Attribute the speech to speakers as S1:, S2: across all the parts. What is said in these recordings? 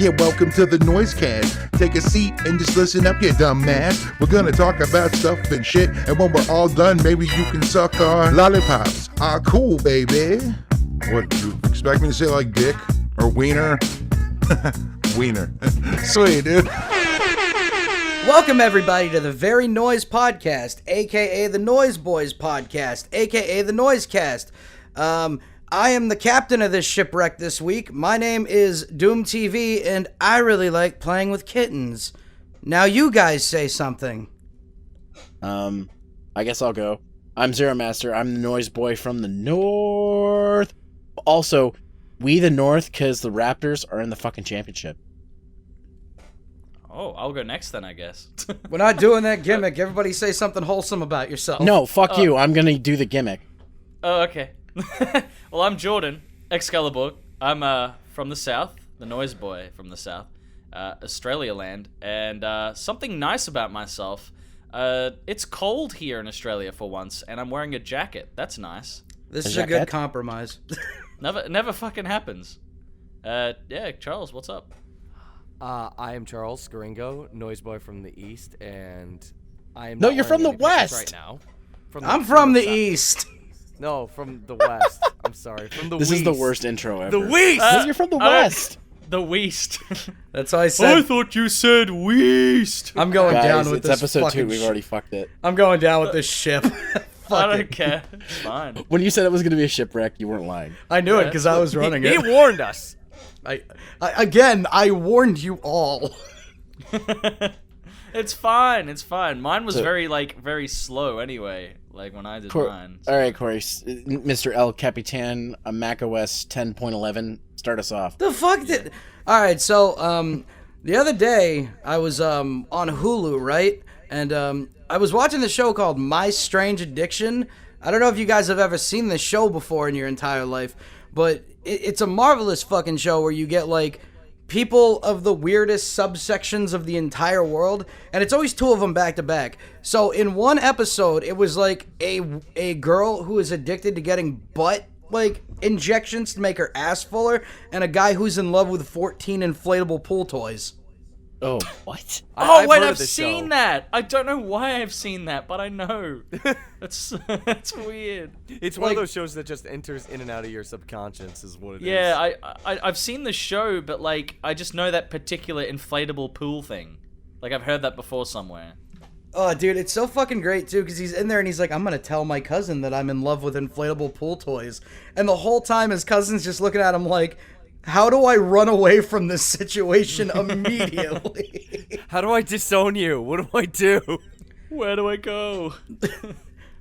S1: Yeah, welcome to the Noisecast. Take a seat and just listen up, you dumbass. We're gonna talk about stuff and shit, and when we're all done, maybe you can suck our lollipops. Cool, baby. What, you expect me to say like dick? Or wiener? Wiener. Sweet, dude.
S2: Welcome, everybody, to the Very Noise Podcast, a.k.a. the Noise Boys Podcast, a.k.a. the Noisecast. I am the captain of this shipwreck this week. My name is Doom TV, and I really like playing with kittens. Now you guys say something.
S3: I guess I'll go. I'm Zeromaster. I'm the noise boy from the north. Also, we the north because the Raptors are in the fucking championship.
S4: Oh, I'll go next then, I guess.
S2: We're not doing that gimmick. Everybody say something wholesome about yourself.
S3: No, fuck you. I'm gonna do the gimmick.
S4: Oh, okay. Well, I'm Jordan, Xcaliborg. I'm from the south, the noise boy from the south, Australia land, and something nice about myself. It's cold here in Australia for once, and I'm wearing a jacket. That's nice.
S2: This is a good compromise.
S4: Never fucking happens. Yeah, Charles, what's up?
S5: I am Charles Skoringo, noise boy from the east, and I am.
S3: No, you're from the west
S5: right now.
S2: I'm from the east.
S5: No, from the west. I'm sorry, from the
S3: This
S5: west.
S3: is the worst intro ever.
S5: The west.
S3: No, you're from the west.
S4: The Weast.
S2: That's how I said.
S4: I thought you said Weast.
S2: I'm going
S3: Guys,
S2: down with
S3: it's
S2: this
S3: episode 2.
S2: fucking
S3: We've already fucked it.
S2: I'm going down with this ship.
S4: I don't care. It's fine.
S3: When you said it was gonna be a shipwreck, you weren't lying.
S2: I knew it because I was running
S5: He
S2: it.
S5: warned us.
S2: I warned you all.
S4: It's fine. It's fine. Mine was very slow anyway. Like when I did mine. So.
S3: All right, Corey, Mr. El Capitan, a macOS 10.11. Start us off.
S2: The fuck did? All right, so the other day I was on Hulu, right? And I was watching the show called My Strange Addiction. I don't know if you guys have ever seen this show before in your entire life, but it's a marvelous fucking show where you get like people of the weirdest subsections of the entire world, and it's always two of them back to back. So in one episode, it was like a girl who is addicted to getting butt like injections to make her ass fuller, and a guy who's in love with 14 inflatable pool toys.
S3: Oh, what?
S4: I've seen that. I don't know why I've seen that, but I know. That's weird.
S5: It's one of those shows that just enters in and out of your subconscious, is what it is.
S4: Yeah, I've seen the show, but like I just know that particular inflatable pool thing. Like I've heard that before somewhere.
S2: Oh, dude, it's so fucking great, too, because he's in there and he's like, I'm going to tell my cousin that I'm in love with inflatable pool toys. And the whole time his cousin's just looking at him like, how do I run away from this situation immediately?
S5: How do I disown you? What do I do?
S4: Where do I go?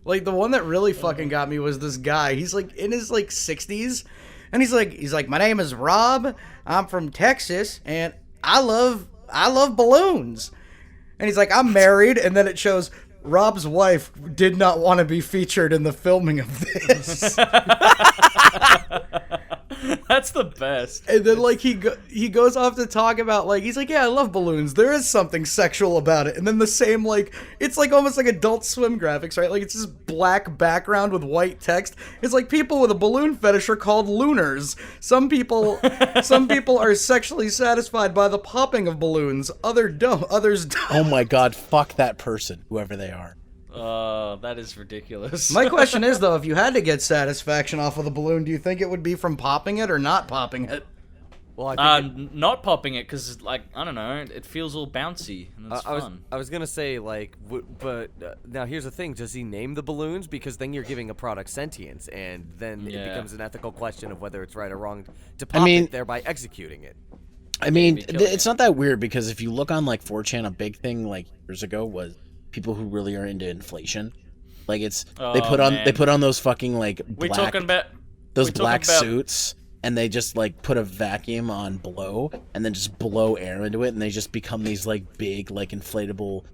S2: Like, the one that really fucking got me was this guy. He's, like, in his, like, 60s. And he's like, my name is Rob. I'm from Texas. And I love balloons. And he's like, I'm married. And then it shows Rob's wife did not want to be featured in the filming of this.
S4: That's the best.
S2: And then, like, he goes off to talk about, like, he's like, yeah, I love balloons. There is something sexual about it. And then the same, like, it's, like, almost like Adult Swim graphics, right? Like, it's this black background with white text. It's like people with a balloon fetish are called looners. Some people are sexually satisfied by the popping of balloons. Others don't.
S3: Oh my god, fuck that person, whoever they are.
S4: That is ridiculous.
S2: My question is, though, if you had to get satisfaction off of the balloon, do you think it would be from popping it or not popping it?
S5: Well, I think
S4: not popping it because, like, I don't know, it feels all bouncy and it's fun.
S5: I was gonna say, like, but now here's the thing: does he name the balloons? Because then you're giving a product sentience, and then it becomes an ethical question of whether it's right or wrong to pop it, thereby executing it.
S3: I mean, it's not that weird because if you look on like 4chan, a big thing like years ago was people who really are into inflation. Like they put on those fucking like black suits, and they just like put a vacuum on blow and then just blow air into it, and they just become these like big like inflatable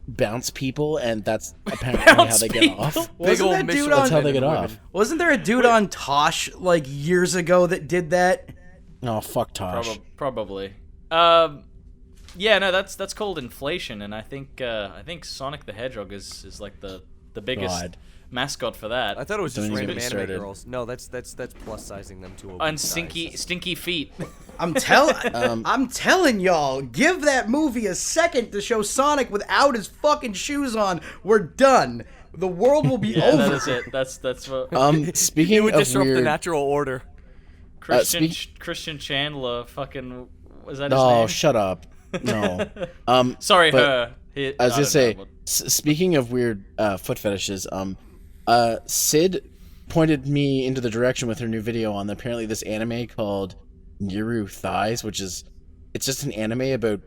S3: bounce people, and that's apparently how they get off.
S2: That's
S3: how they get off.
S2: Wasn't there a dude on Tosh like years ago that did that?
S3: Oh, fuck Tosh.
S4: Probably. Yeah, no, that's called inflation, and I think Sonic the Hedgehog is like the the biggest mascot for that.
S5: I thought it was just
S3: Don't even
S5: random
S3: get me
S5: anime
S3: started.
S5: girls. No, that's plus sizing them to a
S4: And
S5: size.
S4: stinky feet.
S2: I'm telling y'all, give that movie a second to show Sonic without his fucking shoes on. We're done. The world will be over.
S4: That is it. That's what
S3: Speaking
S5: It would
S3: of
S5: disrupt
S3: weird,
S5: the natural order.
S4: Christian Chandler fucking was that his
S3: no,
S4: name?
S3: shut up. No.
S4: Sorry,
S3: but
S4: her.
S3: I was gonna say, speaking of weird foot fetishes, Sid pointed me into the direction with her new video on apparently this anime called Niru Thighs, which is it's just an anime about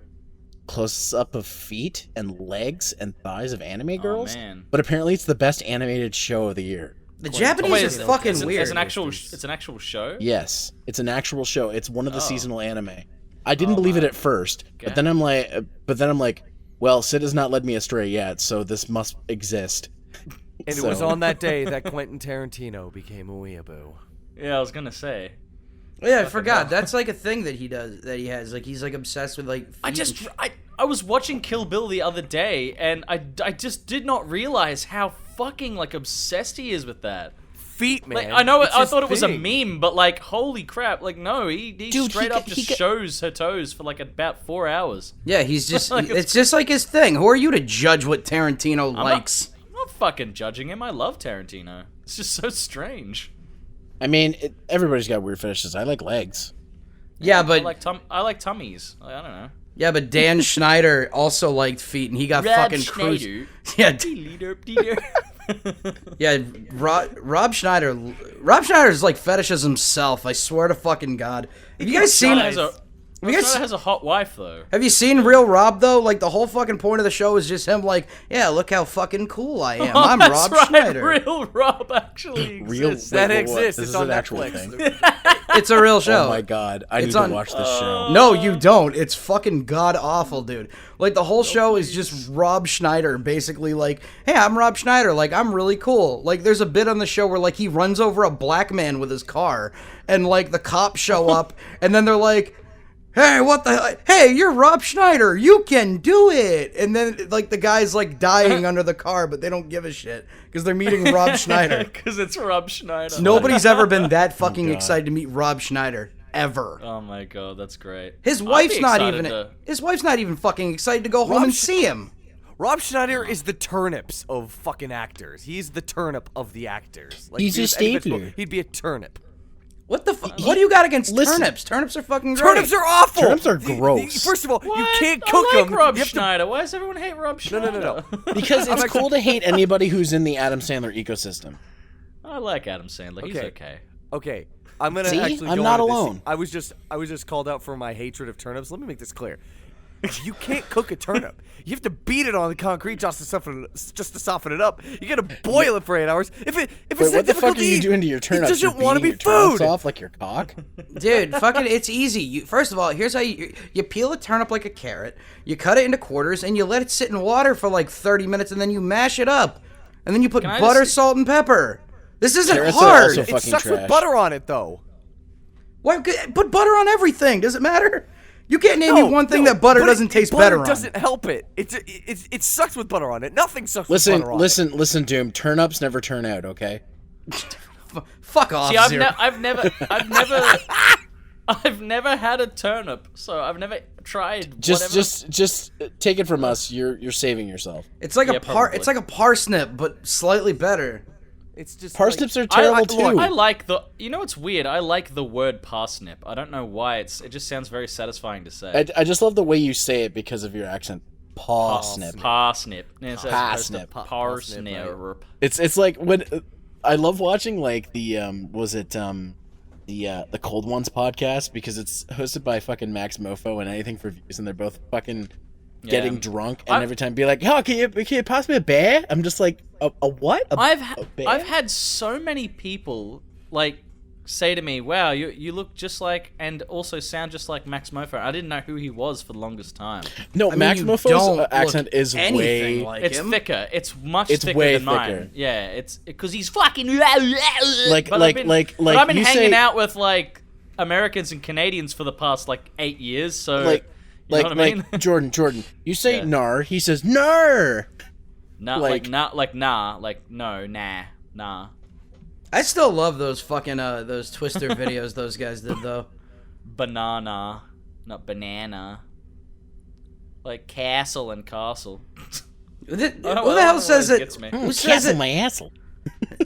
S3: close up of feet and legs and thighs of anime girls.
S4: man.
S3: But apparently it's the best animated show of the year.
S2: The Japanese are fucking weird.
S4: It's an actual show.
S3: Yes, it's an actual show. It's one of the seasonal anime. I didn't believe it at first, but then I'm like, well, Sid has not led me astray yet, so this must exist.
S5: And it was on that day that Quentin Tarantino became a weeaboo.
S4: Yeah, I was gonna say.
S2: Yeah, I forgot. That's like a thing that he does. That he has. Like he's like obsessed with like.
S4: I was watching Kill Bill the other day, and I just did not realize how fucking like obsessed he is with that.
S5: Feet, man.
S4: Like, I know.
S5: It's
S4: I
S5: his
S4: thought it was a
S5: thing.
S4: meme, but like, holy crap! Like, no, he
S3: Dude,
S4: straight up
S3: he
S4: just shows her toes for like about 4 hours.
S2: Yeah, he's just.
S4: Like,
S2: it's just like his thing. Who are you to judge what Tarantino likes?
S4: I'm not fucking judging him. I love Tarantino. It's just so strange.
S3: I mean, everybody's got weird fetishes. I like legs.
S2: Yeah, but
S4: I like tummies. I don't know.
S2: yeah, but Dan Schneider also liked feet, and he got fucking cruised. Yeah, yeah. Rob Schneider. Rob Schneider's like fetishes himself. I swear to fucking God. Have you guys seen?
S4: Schneider has a hot wife though.
S2: Have you seen Real Rob though? Like the whole fucking point of the show is just him like, yeah, look how fucking cool I am. I'm
S4: That's
S2: Rob
S4: right.
S2: Schneider.
S4: Real Rob actually exists.
S5: That
S3: Wait,
S5: exists.
S3: This
S5: It's
S3: is
S5: on
S3: an actual
S5: Netflix.
S3: thing.
S2: It's a real show.
S3: Oh my God, I need
S2: on-
S3: to watch this show.
S2: No, you don't. It's fucking god awful, dude. Like the whole show is just Rob Schneider basically like, hey, I'm Rob Schneider, like I'm really cool. Like there's a bit on the show where like he runs over a black man with his car and like the cops show up and then they're like, hey, what the hey, you're Rob Schneider, you can do it. And then like the guy's like dying under the car, but they don't give a shit because they're meeting Rob Schneider.
S4: Because it's Rob Schneider.
S2: Nobody's ever been that fucking excited to meet Rob Schneider. Ever.
S4: Oh my God, that's great.
S2: His
S4: I'd
S2: wife's
S4: be
S2: not
S4: excited
S2: even.
S4: to-
S2: His wife's not even fucking excited to go home and see him.
S5: Rob Schneider is the turnips of fucking actors. He's the turnip of the actors. Like,
S3: He's
S5: if he
S3: a
S5: was any
S3: stapler.
S5: vegetable, he'd be a turnip.
S2: What the fuck? What do you got against
S3: Listen.
S2: turnips? Turnips are fucking great.
S5: Turnips are awful.
S3: Turnips are gross.
S5: First of all, you
S4: What?
S5: can't
S4: I
S5: cook
S4: like
S5: them.
S4: Rob
S5: You have to-
S4: Schneider. Why does everyone hate Rob Schneider?
S5: No.
S3: Because it's cool to hate anybody who's in the Adam Sandler ecosystem.
S4: I like Adam Sandler. He's
S5: Okay.
S4: okay.
S5: Okay, I'm gonna
S3: See?
S5: actually.
S3: I'm
S5: go
S3: not
S5: into this.
S3: alone.
S5: I was just called out for my hatred of turnips. Let me make this clear. You can't cook a turnip. You have to beat it on the concrete just to soften it up. You gotta boil it for 8 hours. If it's
S3: Wait,
S5: that
S3: what the
S5: difficult
S3: fuck are you doing to your turnips?
S5: It doesn't
S3: You're
S5: want to be
S3: beating your turnips
S5: food.
S3: off like your cock?
S2: Dude, fucking, it's easy. First of all, here's how you peel a turnip like a carrot, you cut it into quarters, and you let it sit in water for like 30 minutes, and then you mash it up. And then you put
S4: I
S2: butter,
S4: just-
S2: salt, and pepper. This isn't
S3: Carrots are
S2: hard.
S3: also
S5: It
S3: fucking
S5: sucks with
S3: trash.
S5: butter on it though.
S2: Why, put butter on everything. Does it matter? You can't name me one thing that butter doesn't taste better on.
S5: Butter doesn't help it. It sucks with butter on it. Nothing sucks with butter on it.
S3: Listen, Doom. Turnips never turn out, okay?
S2: Fuck off,
S4: See,
S2: Zero.
S4: I've never had a turnip, so I've never tried.
S3: Just take it from us. You're saving yourself.
S2: It's like
S4: Yeah,
S2: a
S4: probably.
S2: it's like a parsnip, but slightly better.
S5: It's just
S3: Parsnips
S5: like,
S3: are terrible too.
S4: I like the. You know what's weird? I like the word parsnip. I don't know why. It just sounds very satisfying to say.
S3: I just love the way you say it because of your accent. Parsnip.
S4: Parsnip. As opposed to
S3: Parsnip.
S4: Parsnip.
S3: It's like when I love watching like the Cold Ones podcast because it's hosted by fucking Max Mofo and Anything for Views, and they're both fucking getting drunk, and every time be like, "Oh, can you pass me a bear?" I'm just like, "A what?"
S4: I've
S3: bear?
S4: had so many people like say to me, "Wow, you look just like and also sound just like Max Mofo." I didn't know who he was for the longest time.
S3: No,
S2: mean,
S3: Max
S2: you
S3: Mofo's
S2: don't
S3: accent
S2: look
S3: is
S2: anything
S3: way.
S2: like
S4: It's
S2: him.
S4: thicker. It's much
S3: It's
S4: thicker
S3: way
S4: than mine.
S3: thicker.
S4: Yeah, it's because he's fucking
S3: Like-
S4: But
S3: like-
S4: I've been,
S3: like-
S4: but
S3: like
S4: I've been
S3: you
S4: hanging
S3: say-
S4: out with like Americans and Canadians for the past like 8 years. So
S3: like
S4: you know what I mean?
S3: Jordan. You say
S4: Yeah.
S3: nar, he says nar.
S4: Nah, like no, nah.
S2: I still love those fucking those Twister videos those guys did though.
S4: Banana, not banana. Like castle and castle.
S2: Who the hell says it?
S3: Who says it? My asshole.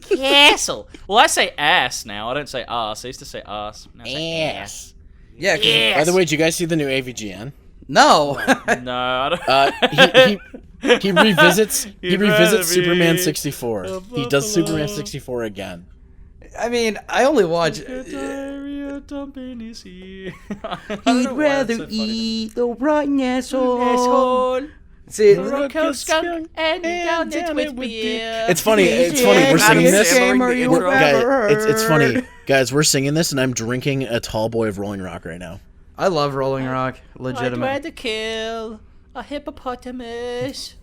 S4: Castle. Well, I say ass now. I don't say ass. I used to say ass. Now I say ass.
S2: Yeah.
S4: Yes.
S3: By the way, did you guys see the new AVGN?
S2: No.
S4: No, I don't.
S3: He revisits Superman 64. He does Superman 64 again.
S2: I mean, I only watch.
S4: Diarrhea dumping is here.
S2: He'd rather eat the rotten asshole. See,
S4: and down the twitch beer.
S3: It's funny. We're singing this.
S2: Guys,
S3: it's funny, guys. We're singing this, and I'm drinking a tall boy of Rolling Rock right now.
S2: I love Rolling Rock. Legitimate.
S4: I'd rather kill a hippopotamus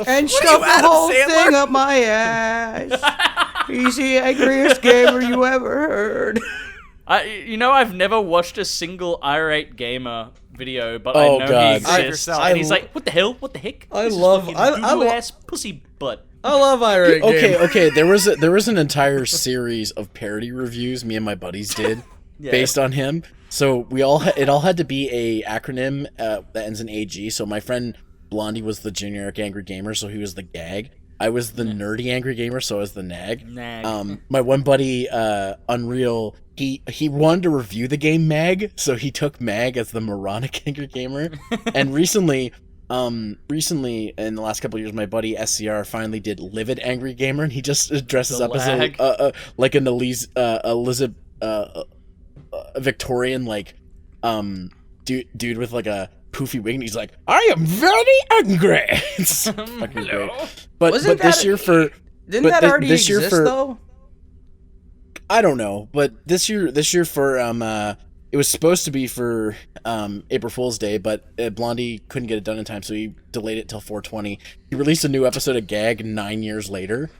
S2: and shove the whole thing up my ass. He's the angriest gamer you ever heard.
S4: I've never watched a single irate gamer video, but I know he exists. And he's like, "What the hell? What the heck?
S2: I love
S4: ass pussy butt."
S2: I love irate.
S3: Okay. There was an entire series of parody reviews me and my buddies did based on him. So it all had to be a acronym that ends in AG. So my friend Blondie was the generic angry gamer, so he was the gag. I was the nerdy angry gamer, so I was the nag. My one buddy, Unreal, he wanted to review the game Mag, so he took Mag as the moronic angry gamer. And recently, in the last couple of years, my buddy SCR finally did Livid Angry Gamer, and he just dresses up as like an Elizabeth Victorian dude with like a poofy wig, and he's like, "I am very angry." It's fucking great. But this year for
S2: didn't that already exist though?
S3: I don't know, but this year for it was supposed to be for April Fool's Day, but Blondie couldn't get it done in time, so he delayed it till 420. He released a new episode of Gag 9 years later.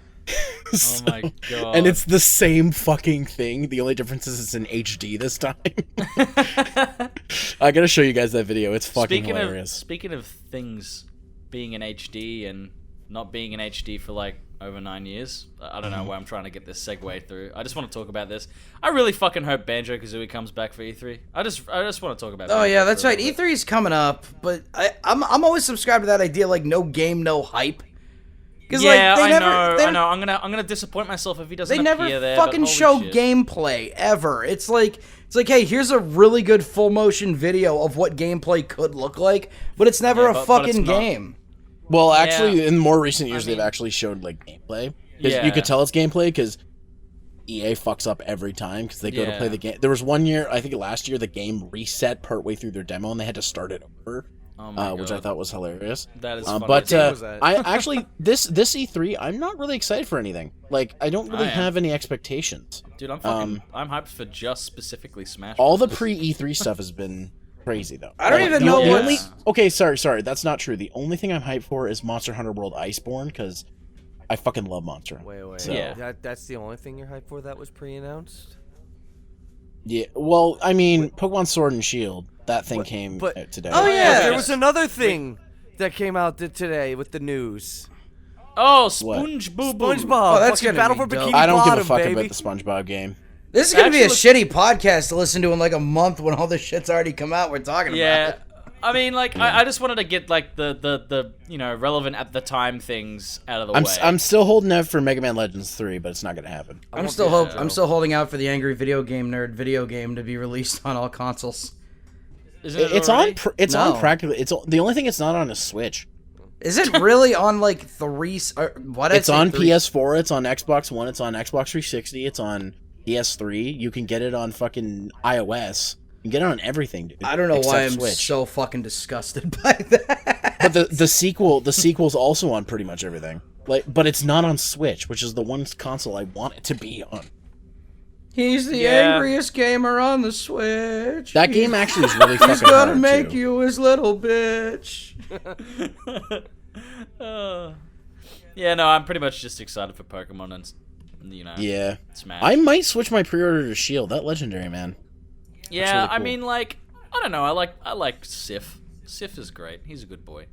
S4: Oh my god!
S3: And it's the same fucking thing. The only difference is it's in HD this time. I gotta show you guys that video. It's fucking hilarious.
S4: Speaking of things being in HD and not being in HD for like over 9 years, I don't know why I'm trying to get this segue through. I just want to talk about this. I really fucking hope Banjo-Kazooie comes back for E3. I just want to talk about.
S2: Oh yeah, that's right. E3 is coming up, but I'm always subscribed to that idea, like no game, no hype.
S4: Yeah, I know. I'm gonna disappoint myself if he doesn't appear there.
S2: They never fucking show gameplay ever. It's like, hey, here's a really good full motion video of what gameplay could look like, but it's never a fucking game.
S3: Well, actually, in more recent years, they've actually showed like gameplay. You could tell it's gameplay because EA fucks up every time because they go to play the game. There was one year, I think last year, the game reset partway through their demo and they had to start it over. Which I thought was hilarious.
S4: That is funny.
S3: But I actually this E3, I'm not really excited for anything. Like I don't really have any expectations.
S4: Dude, I'm hyped for just specifically Smash.
S3: All the pre-E3 stuff has been crazy though.
S2: I don't even know what.
S3: Okay, sorry, that's not true. The only thing I'm hyped for is Monster Hunter World Iceborne because I fucking love Monster Hunter.
S5: Wait.
S3: So.
S5: That's the only thing you're hyped for that was pre-announced?
S3: Yeah, well, I mean, Pokemon Sword and Shield, that thing came out today.
S2: Oh, yeah.
S5: There was another thing that came out today with the news.
S4: Oh, SpongeBob.
S5: SpongeBob.
S2: Oh, that's gonna
S5: Battle
S2: be
S5: for
S2: dope.
S5: Bikini
S3: I don't give a
S5: Bottom,
S3: fuck
S5: baby.
S3: about the SpongeBob game.
S2: This is gonna be a shitty podcast to listen to in like a month when all this shit's already come out. We're talking about it.
S4: I mean, like, I just wanted to get, like, the relevant at the time things out of the way.
S3: I'm still holding out for Mega Man Legends 3, but it's not going to happen.
S2: I'm still holding out for the Angry Video Game Nerd video game to be released on all consoles.
S4: Isn't it already?
S3: On practically. The only thing it's not on is Switch.
S2: Is it really on, like, three...
S3: It's on PS4, it's on Xbox One, it's on Xbox 360, it's on PS3. You can get it on fucking iOS. You can get it on everything, dude.
S2: I don't know why I'm so fucking disgusted by that.
S3: But the sequel's also on pretty much everything. But it's not on Switch, which is the one console I want it to be on.
S2: He's the angriest gamer on the Switch.
S3: That game actually is really fucking hard,
S2: He's gonna make you his little bitch.
S4: Yeah, no, I'm pretty much just excited for Pokemon and, Smash.
S3: I might switch my pre-order to Shield. That legendary, man.
S4: Yeah,
S3: really cool.
S4: I mean, like, I don't know. I like Sif. Sif is great. He's a good boy.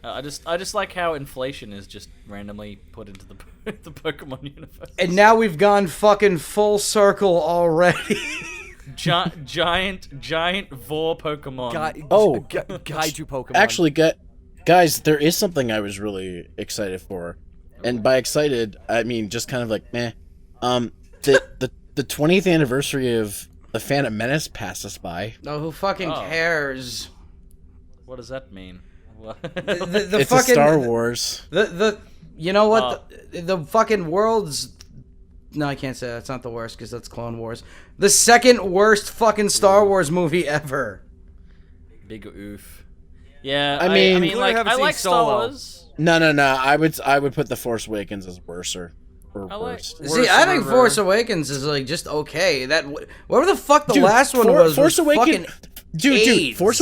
S4: I just like how inflation is just randomly put into the the Pokemon universe.
S2: And now we've gone fucking full circle already.
S4: Giant Vor Pokemon.
S5: Kaiju Pokemon.
S3: Actually, guys, there is something I was really excited for, and by excited I mean just kind of like meh. The 20th anniversary of the Phantom Menace passed us by.
S2: No, who fucking cares?
S4: What does that mean?
S3: It's fucking, a Star Wars.
S2: You know what? The fucking world's... No, I can't say that. It's not the worst because that's Clone Wars. The second worst fucking Star Wars movie ever.
S4: Big oof. Yeah,
S3: I mean
S4: like, I like Star Wars.
S3: No. I would put The Force Awakens as worse or worst.
S2: See, I think Force Awakens is like just okay. That whatever the fuck the last one was.
S3: Force Awakens,
S2: dude.
S3: Force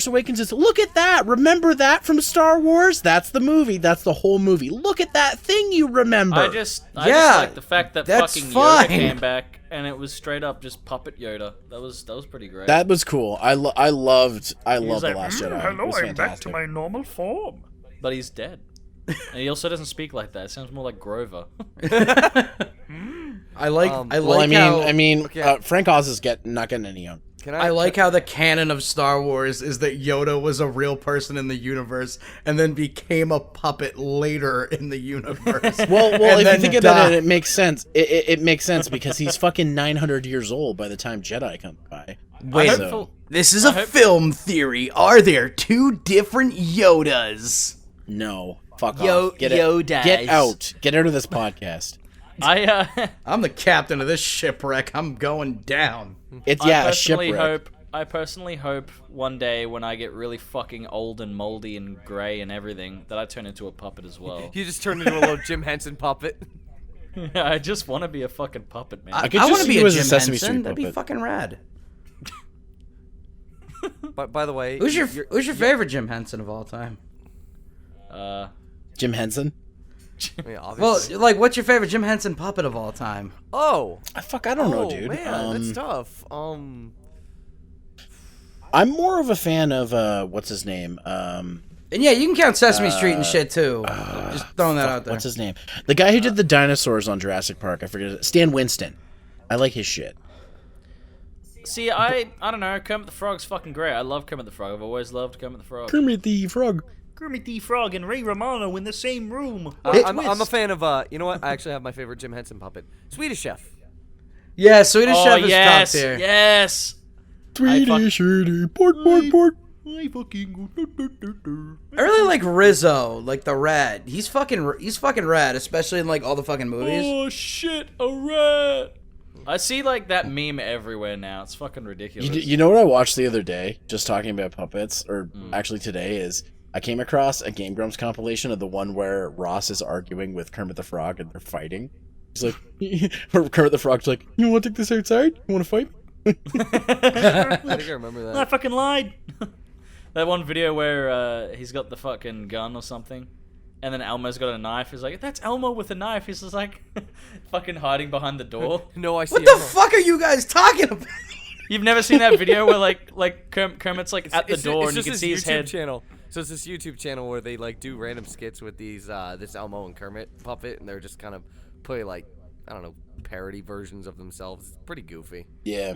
S3: Awakens is, look at that. Remember that from Star Wars? That's the movie. That's the whole movie. Look at that thing you remember.
S4: I just like the fact that fucking Yoda came back and it was straight up just puppet Yoda. That was pretty great.
S3: That was cool. I loved The Last Jedi.
S6: Hello, I'm back to my normal form.
S4: But he's dead. And he also doesn't speak like that. It sounds more like Grover.
S3: Frank Oz is not getting any young.
S2: I like how the canon of Star Wars is that Yoda was a real person in the universe and then became a puppet later in the universe.
S3: Well, if you think about it makes sense. It makes sense because he's fucking 900 years old by the time Jedi come by.
S2: Wait, this is a film theory. Are there two different Yodas?
S3: No. Fuck off. Get out. Get out of this podcast.
S2: I'm the captain of this shipwreck. I'm going down.
S3: A shipwreck.
S4: I personally hope one day when I get really fucking old and moldy and gray and everything that I turn into a puppet as well.
S5: You just turn into a little Jim Henson puppet.
S4: Yeah, I just want to be a fucking puppet, man.
S2: I want to be a Jim Henson. That'd be fucking rad.
S5: But by the way,
S2: who's your favorite Jim Henson of all time?
S3: Jim Henson.
S2: Well, like, what's your favorite Jim Henson puppet of all time?
S5: Oh,
S3: I don't know, dude.
S5: Man, that's tough.
S3: I'm more of a fan of what's his name?
S2: And yeah, you can count Sesame Street and shit too. Just throwing that out there.
S3: What's his name? The guy who did the dinosaurs on Jurassic Park. I forget it. Stan Winston. I like his shit.
S4: See, I don't know. Kermit the Frog's fucking great. I love Kermit the Frog. I've always loved Kermit the Frog.
S3: Kermit the Frog.
S6: Kermit the Frog and Ray Romano in the same room.
S5: I'm a fan of, you know what? I actually have my favorite Jim Henson puppet. Swedish Chef.
S2: Yeah, Swedish Chef is top tier.
S4: Yes!
S3: Swedish port.
S6: I
S2: really like Rizzo, like the rat. He's fucking rad, especially in like all the fucking movies.
S4: Oh shit, a rat! I see like that meme everywhere now. It's fucking ridiculous.
S3: You know what I watched the other day, just talking about puppets, or actually today, is I came across a Game Grumps compilation of the one where Ross is arguing with Kermit the Frog and they're fighting. He's like, Kermit the Frog's like, you want to take this outside? You want to fight?
S5: I think I remember that.
S6: I fucking lied.
S4: That one video where he's got the fucking gun or something, and then Elmo's got a knife. He's like, that's Elmo with a knife. He's just like, fucking hiding behind the door.
S5: No, I see.
S2: What the fuck are you guys talking about?
S4: You've never seen that video where like Kermit's like at the door and you can see his head.
S5: Channel. So it's this YouTube channel where they like do random skits with these this Elmo and Kermit puppet, and they're just kind of play like, I don't know, parody versions of themselves. It's pretty goofy.
S3: Yeah.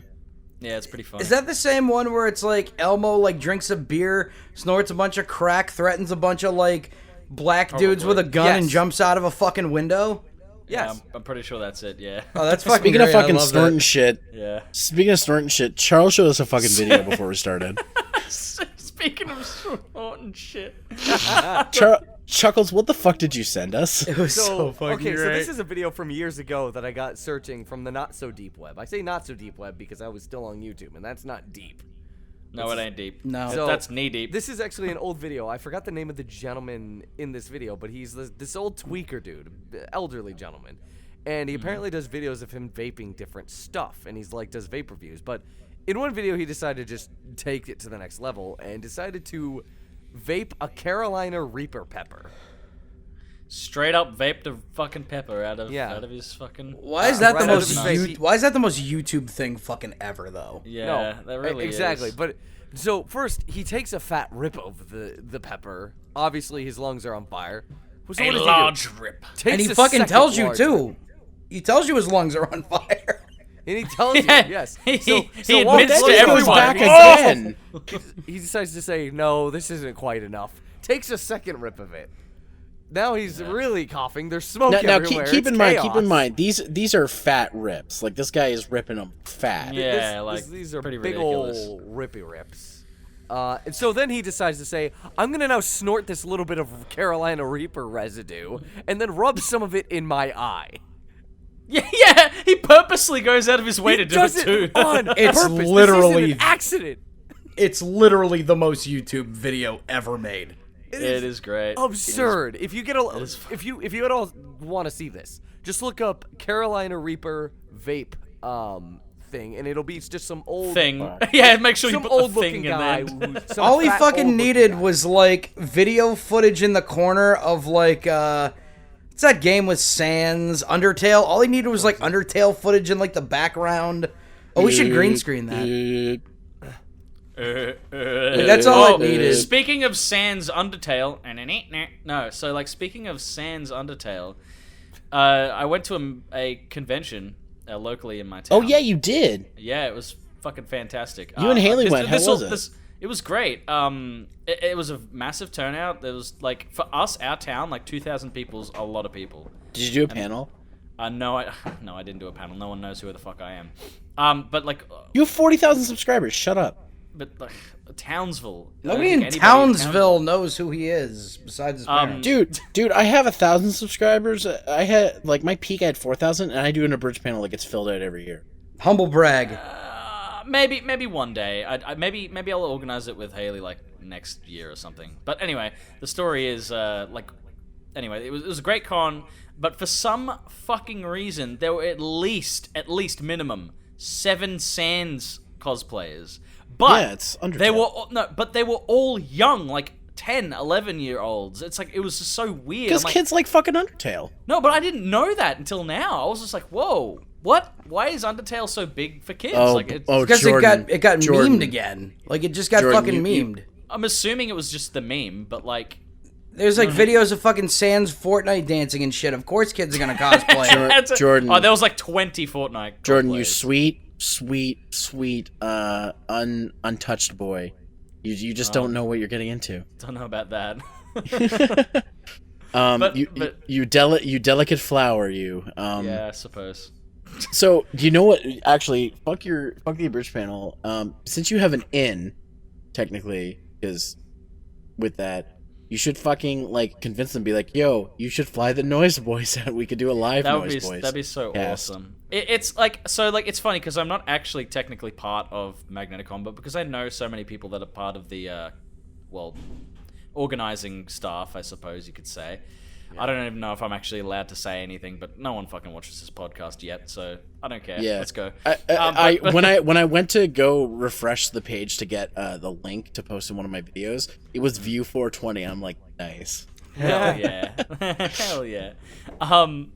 S4: Yeah, it's pretty fun.
S2: Is that the same one where it's like Elmo like drinks a beer, snorts a bunch of crack, threatens a bunch of like black dudes with a gun and jumps out of a fucking window?
S5: Yes.
S4: Yeah, I'm pretty sure that's it, yeah.
S2: Oh, that's fucking
S3: Speaking
S2: great.
S3: of fucking snorting shit.
S4: Yeah.
S3: Speaking of snorting shit, Charles showed us a fucking video before we started.
S4: Speaking of snorting shit.
S3: Chuckles, what the fuck did you send us?
S2: It was so fucking
S5: okay,
S2: great.
S5: so this is a video from years ago that I got searching from the not so deep web. I say not so deep web because I was still on YouTube, and that's not deep.
S4: No, it ain't deep.
S2: No.
S5: So,
S4: that's knee deep.
S5: This is actually an old video. I forgot the name of the gentleman in this video, but he's this old tweaker dude, elderly gentleman. And he apparently does videos of him vaping different stuff, and he's like does vape reviews. But in one video, he decided to just take it to the next level and decided to vape a Carolina Reaper pepper.
S4: Straight up vaped a fucking pepper out of his fucking.
S2: Why is that
S5: right
S2: the
S5: out
S2: most?
S5: of his face.
S2: Why is that the most YouTube thing fucking ever though?
S4: Yeah, that really
S5: exactly.
S4: is.
S5: But so first he takes a fat rip of the pepper. Obviously his lungs are on fire. So
S4: a
S5: what does he do?
S4: large rip.
S5: Takes
S2: And he
S5: a
S2: fucking
S5: second
S2: tells you
S5: large
S2: too.
S5: rip.
S2: He tells you his lungs are on fire.
S5: And he tells you,
S4: Yeah,
S5: yes.
S4: he
S5: while
S4: admits
S5: he's
S4: to
S5: looking
S3: It goes
S4: everyone.
S3: back
S4: Oh!
S3: again.
S5: he decides to say, no, this isn't quite enough. Takes a second rip of it. Now he's really coughing. There's smoke
S3: Now
S5: everywhere.
S3: keep in
S5: It's
S3: mind.
S5: chaos.
S3: Keep in mind. These are fat rips. Like this guy is ripping them fat.
S4: Yeah,
S5: These are
S4: pretty
S5: big
S4: ridiculous.
S5: old rippy rips. And so then he decides to say, I'm going to now snort this little bit of Carolina Reaper residue and then rub some of it in my eye.
S4: Yeah, he purposely goes out of his way to do it
S5: does
S4: too.
S5: On
S2: It's
S5: purpose. This
S2: literally-
S5: isn't an accident.
S2: It's literally the most YouTube video ever made.
S4: It is great.
S5: Absurd. If you get a, if you at all want to see this, just look up Carolina Reaper vape thing, and it'll be just some old
S4: Thing. Yeah, make sure you
S5: some
S4: put
S5: old
S4: the
S5: looking
S4: thing in
S5: guy.
S4: there.
S5: Some
S2: All he
S5: fat,
S2: fucking
S5: old-looking
S2: needed
S5: guy.
S2: was like video footage in the corner of like what's that game with Sans Undertale? All he needed was like Undertale footage in like the background. Oh, we should green screen that. That's all it needed.
S4: Speaking of Sans Undertale, no. So like, speaking of Sans Undertale, I went to a convention locally in my town.
S3: Oh yeah, you did.
S4: Yeah, it was fucking fantastic.
S3: You and Haley went. How was it?
S4: It was great. It was a massive turnout. There was like, for us, our town, like 2,000 people's a lot of people.
S3: Did you do a panel?
S4: No, I didn't do a panel. No one knows who the fuck I am. But like,
S3: You have 40,000 subscribers. Shut up.
S4: but like Townsville. I don't
S2: Nobody
S4: think
S2: in
S4: anybody
S2: Townsville knows who he is besides his parents.
S3: Dude, I have 1,000 subscribers. I had like my peak. I had 4,000, and I do an abridged panel that gets filled out every year.
S2: Humble brag.
S4: Maybe one day. Maybe I'll organize it with Haley like next year or something. But anyway, the story is anyway, it was a great con, but for some fucking reason there were at least minimum 7 Sans cosplayers. But
S3: Yeah, it's Undertale.
S4: they were all young, like 10, 11-year-olds. It's like, it was just so weird.
S3: Because
S4: I'm like,
S3: kids like fucking Undertale.
S4: no, but I didn't know that until now. I was just like, whoa, what? Why is Undertale so big for kids?
S2: Because
S3: Jordan,
S2: it got
S3: Jordan.
S2: memed again. Like it just got
S3: Jordan,
S2: fucking
S3: you-
S2: memed.
S4: I'm assuming it was just the meme, but like,
S2: There's like videos of fucking Sans Fortnite dancing and shit. Of course kids are gonna cosplay.
S3: Jordan.
S4: Oh, there was like 20 Fortnite.
S3: Jordan, you
S4: cosplayers.
S3: sweet, untouched boy. You just don't know what you're getting into.
S4: Don't know about that.
S3: You delicate flower, you.
S4: Yeah, I suppose.
S3: So, do you know what? Actually, fuck the abridged panel. Since you have an in, technically, because with that, you should fucking like convince them. Be like, yo, you should fly the Noise Boys out. We could do a live Noise Boys.
S4: That'd be so
S3: cast.
S4: awesome. It's like, so like, it's funny because I'm not actually technically part of Magneticon, but because I know so many people that are part of the organizing staff, I suppose you could say. I don't even know if I'm actually allowed to say anything, but no one fucking watches this podcast yet, so I don't care.
S3: Yeah,
S4: Let's go.
S3: When I went to go refresh the page to get the link to post in one of my videos, it was view 420. I'm like, nice.
S4: Hell yeah. Hell yeah. No.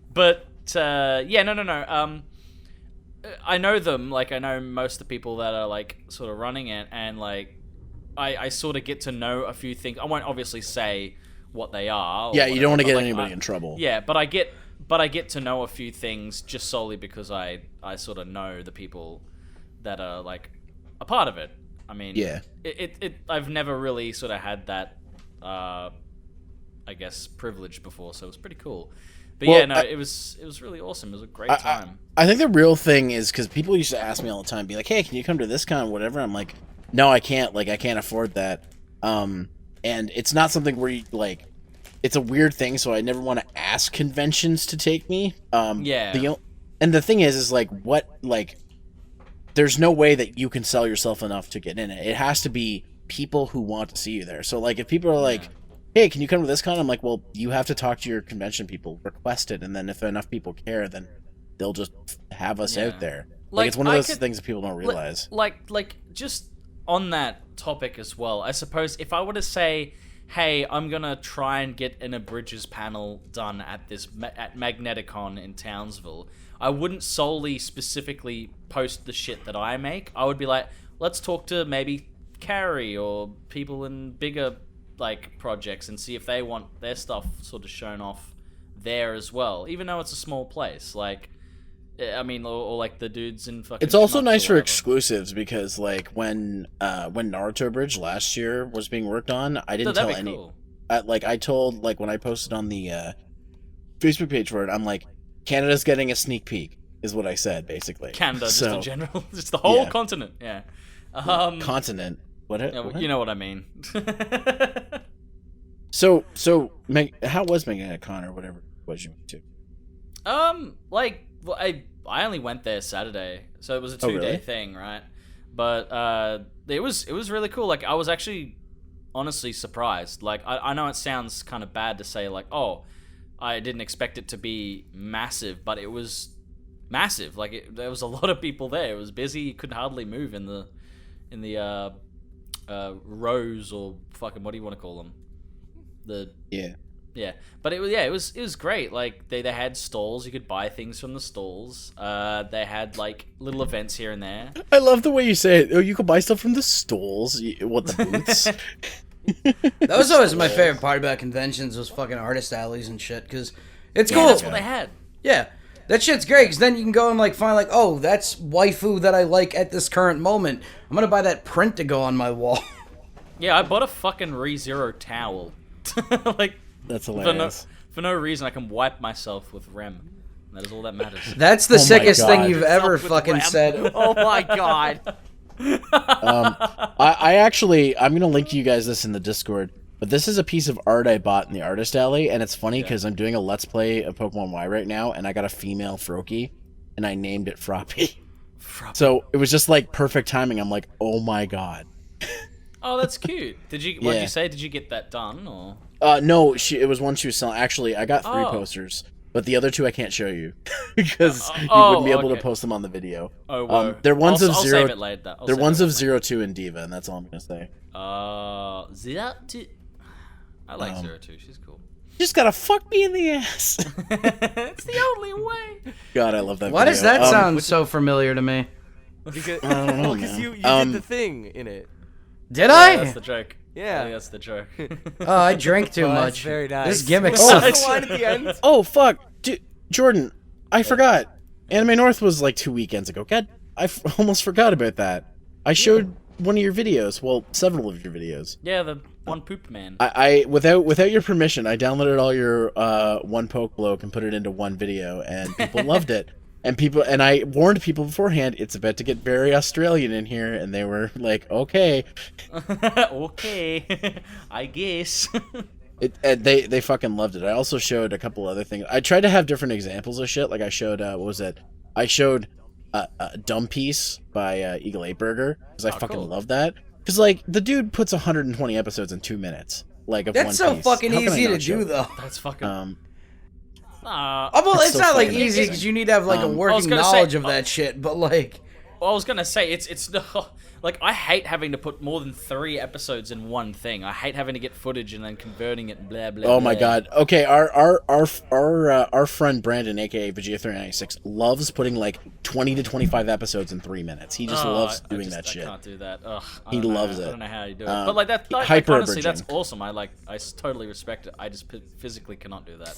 S4: I know them, like, I know most of the people that are, like, sort of running it, and, like, I sort of get to know a few things. I won't obviously say what they are.
S3: Yeah, you don't want to get
S4: like,
S3: anybody in trouble.
S4: Yeah, but I get to know a few things just solely because I sort of know the people that are, like, a part of it. I mean,
S3: Yeah.
S4: I've never really sort of had that, I guess, privilege before, so it was pretty cool. But
S3: Well,
S4: yeah, no, it was really awesome. It was a great time.
S3: I think the real thing is because people used to ask me all the time, be like, "Hey, can you come to this con, whatever?" I'm like, "No, I can't. Like, I can't afford that." And it's not something where you, like, it's a weird thing. So I never want to ask conventions to take me.
S4: Yeah.
S3: And the thing is like, what, like, there's no way that you can sell yourself enough to get in it. It has to be people who want to see you there. So like, if people are like, "Hey, can you come to this con?" I'm like, well, you have to talk to your convention people, request it, and then if enough people care, then they'll just have us out there. Like, it's one of those things that people don't realize.
S4: Like just on that topic as well, I suppose if I were to say, hey, I'm gonna try and get an Abridges panel done at Magneticon in Townsville, I wouldn't solely specifically post the shit that I make. I would be like, let's talk to maybe Carrie or people in bigger like projects and see if they want their stuff sort of shown off there as well, even though it's a small place. Like, I mean, or like the dudes in fucking.
S3: It's also
S4: Schmucks
S3: nice
S4: or
S3: for
S4: whatever.
S3: exclusives because, like, when Naruto Bridge last year was being worked on, I didn't tell
S4: That'd be
S3: any.
S4: cool.
S3: I told, like, when I posted on the Facebook page for it, I'm like, Canada's getting a sneak peek, is what I said basically.
S4: Canada, just
S3: So,
S4: in general, just the whole
S3: yeah.
S4: continent. Yeah.
S3: Continent. What?
S4: You know what I mean.
S3: So, how was Magneticon or whatever was you to?
S4: Like, well, I only went there Saturday, so it was a 2-day
S3: really?
S4: thing, right? But it was really cool. Like, I was actually honestly surprised. Like, I know it sounds kind of bad to say, like, oh, I didn't expect it to be massive, but it was massive. Like, there was a lot of people there. It was busy. You could hardly move in the rows, or fucking, what do you want to call them? Yeah, but it was great. Like, they had stalls. You could buy things from the stalls. They had like little events here and there.
S3: I love the way you say it. Oh, you can buy stuff from the stalls. What, the booths?
S2: That was always my favorite part about conventions, was fucking artist alleys and shit, because it's cool.
S4: That's what they had.
S2: Yeah, that shit's great, because then you can go and like find like, oh, that's waifu that I like at this current moment. I'm gonna buy that print to go on my wall.
S4: Yeah, I bought a fucking ReZero towel. Like,
S3: That's hilarious.
S4: for no reason, I can wipe myself with Rem. That is all that matters.
S2: That's the
S3: Oh my
S2: sickest thing
S3: God.
S2: you've ever
S5: With
S2: fucking
S5: Rem.
S2: said.
S5: Oh my god.
S3: I actually, I'm gonna link you guys this in the Discord. But this is a piece of art I bought in the artist alley, and it's funny because I'm doing a Let's Play of Pokemon Y right now, and I got a female Froakie, and I named it Froppy. So it was just like perfect timing. I'm like, oh my god.
S4: Oh, that's cute. What did you
S3: Yeah.
S4: say? Did you get that done, or?
S3: No, it was one she was selling. Actually, I got 3
S4: Oh.
S3: posters, but the other 2 I can't show you because you
S4: oh,
S3: wouldn't be able
S4: okay.
S3: to post them on the video.
S4: Oh, whoa.
S3: They're ones
S4: I'll
S3: of zero.
S4: Save it later.
S3: They're ones of 02 and Diva, and that's all I'm gonna say.
S4: Zero two. I like 02. She's cool.
S3: You just gotta fuck me in the ass.
S4: It's the only way.
S3: God, I love that.
S2: Why does
S3: video.
S2: that sound so familiar to me?
S5: Because,
S3: I don't know,
S5: because
S3: man.
S5: you did the thing in it.
S2: Did
S4: Yeah,
S2: I?
S4: that's the joke.
S5: Yeah.
S4: I think that's the joke.
S2: Oh, I drink too
S5: Oh, that's
S2: much.
S5: very nice.
S2: This gimmick
S5: What's the
S2: sucks.
S5: line at the end?
S3: Oh fuck, Jordan, I forgot. Anime North was like 2 weekends ago. God, almost forgot about that. I showed one of your videos. Well, several of your videos.
S4: Yeah, the one poop man.
S3: I without your permission, I downloaded all your one poke bloke and put it into one video, and people loved it. And I warned people beforehand, it's about to get very Australian in here, and they were like, okay.
S4: Okay, I guess.
S3: They fucking loved it. I also showed a couple other things. I tried to have different examples of shit. Like I showed, what was it? I showed Dumb Piece by Eagle 8 Burger, because I fucking
S4: cool.
S3: love that. Because like the dude puts 120 episodes in 2 minutes. Like of
S2: That's
S3: One
S2: so
S3: Piece.
S2: fucking
S3: How can I
S2: easy to
S3: not show
S2: do,
S3: it?
S2: though.
S4: That's fucking.
S3: Um,
S2: Oh, well,
S3: It's
S2: it's
S3: so
S2: not like
S3: fucking
S2: easy
S3: amazing.
S2: because you need to have like a
S3: I was
S2: working
S4: gonna say-
S2: knowledge of that shit. But like,
S4: Well, I was gonna say it's like I hate having to put more than 3 episodes in one thing. I hate having to get footage and then converting it. And blah blah.
S3: Oh my
S4: blah.
S3: god. Okay, our friend Brandon, aka Vegeta396, loves putting like 20 to 25 episodes in 3 minutes. He just loves doing that
S4: I
S3: shit.
S4: can't do that. Ugh, I
S3: He
S4: don't know
S3: loves
S4: how-
S3: it.
S4: I don't know how you do it. But like that, like,
S3: hyper
S4: honestly, that's
S3: abridging.
S4: awesome. I totally respect it. I just physically cannot do that.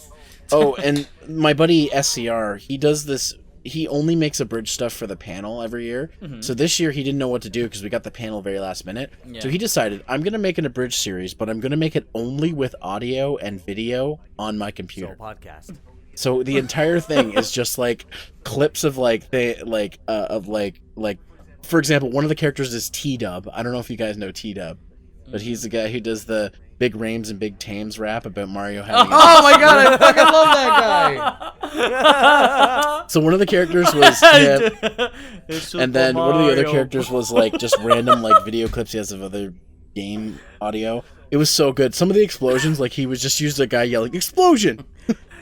S3: Oh, and my buddy SCR, he does this. He only makes abridged stuff for the panel every year. So this year he didn't know what to do because we got the panel very last minute.
S4: Yeah.
S3: So he decided, I'm going to make an abridged series, but I'm going to make it only with audio and video on my
S5: So
S3: computer.
S5: podcast.
S3: So the entire thing is just like clips of like for example, one of the characters is T-Dub. I don't know if you guys know T-Dub, but he's the guy who does the big Raims and big Taims rap about Mario having.
S2: oh my god, I fucking love that guy.
S3: So one of the characters was him, and then one of the other characters was like just random like video clips he has of other game audio. It was so good. Some of the explosions, like he was just used a guy yelling "explosion."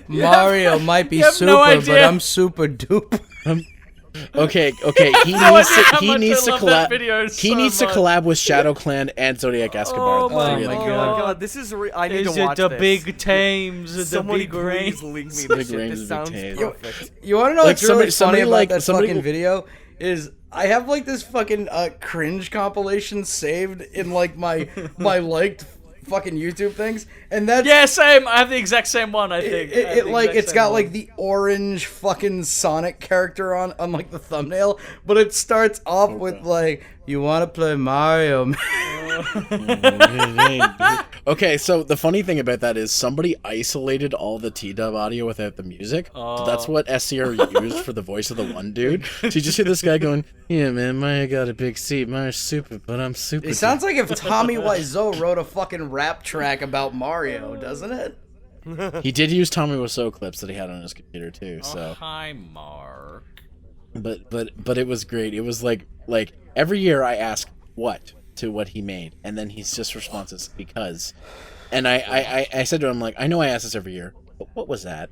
S2: Mario might be
S4: have
S2: super,
S4: no
S2: but
S4: idea.
S2: I'm super duper.
S3: Okay. He
S4: No
S3: needs
S4: idea how
S3: to. He
S4: much
S3: needs
S4: I
S3: to
S4: love that
S3: collab.
S4: video
S3: He
S4: so
S3: needs to
S4: much.
S3: collab with Shadow Clan and Zodiac Escobar.
S5: Oh
S3: the
S5: my
S3: three of them.
S5: god, this is I need
S4: Is
S5: to
S4: it
S5: watch
S4: the
S5: this.
S4: big Thames? The
S5: Somebody
S4: big rain?
S5: please link me
S3: Big
S5: this shit.
S3: Raims
S5: This
S3: and
S5: sounds
S3: Taims.
S5: perfect.
S2: You want to know
S3: Like,
S2: what's really
S3: somebody
S2: funny
S3: like-
S2: about that
S3: somebody
S2: fucking
S3: will-
S2: video? Is I have like this fucking cringe compilation saved in like my liked fucking YouTube things, and that's
S4: Yeah, same. I have the exact same one. I think. I have
S2: it
S4: the
S2: like
S4: exact
S2: it's
S4: same
S2: got
S4: one.
S2: like the orange fucking Sonic character on like the thumbnail, but it starts off with like, you want to play Mario, man.
S3: Okay, so the funny thing about that is somebody isolated all the T-dub audio without the music. So that's what SCR used for the voice of the one dude. So you just hear this guy going, "Yeah, man, Mario got a big seat. Mario's stupid, but I'm super."
S2: It sounds like if Tommy Wiseau wrote a fucking rap track about Mario, doesn't it?
S3: He did use Tommy Wiseau clips that he had on his computer too. So,
S4: Hi, Mark.
S3: but it was great. It was like every year I ask what to what he made, and then he's just responses because. And I said to him, like, I know I ask this every year, but what was that?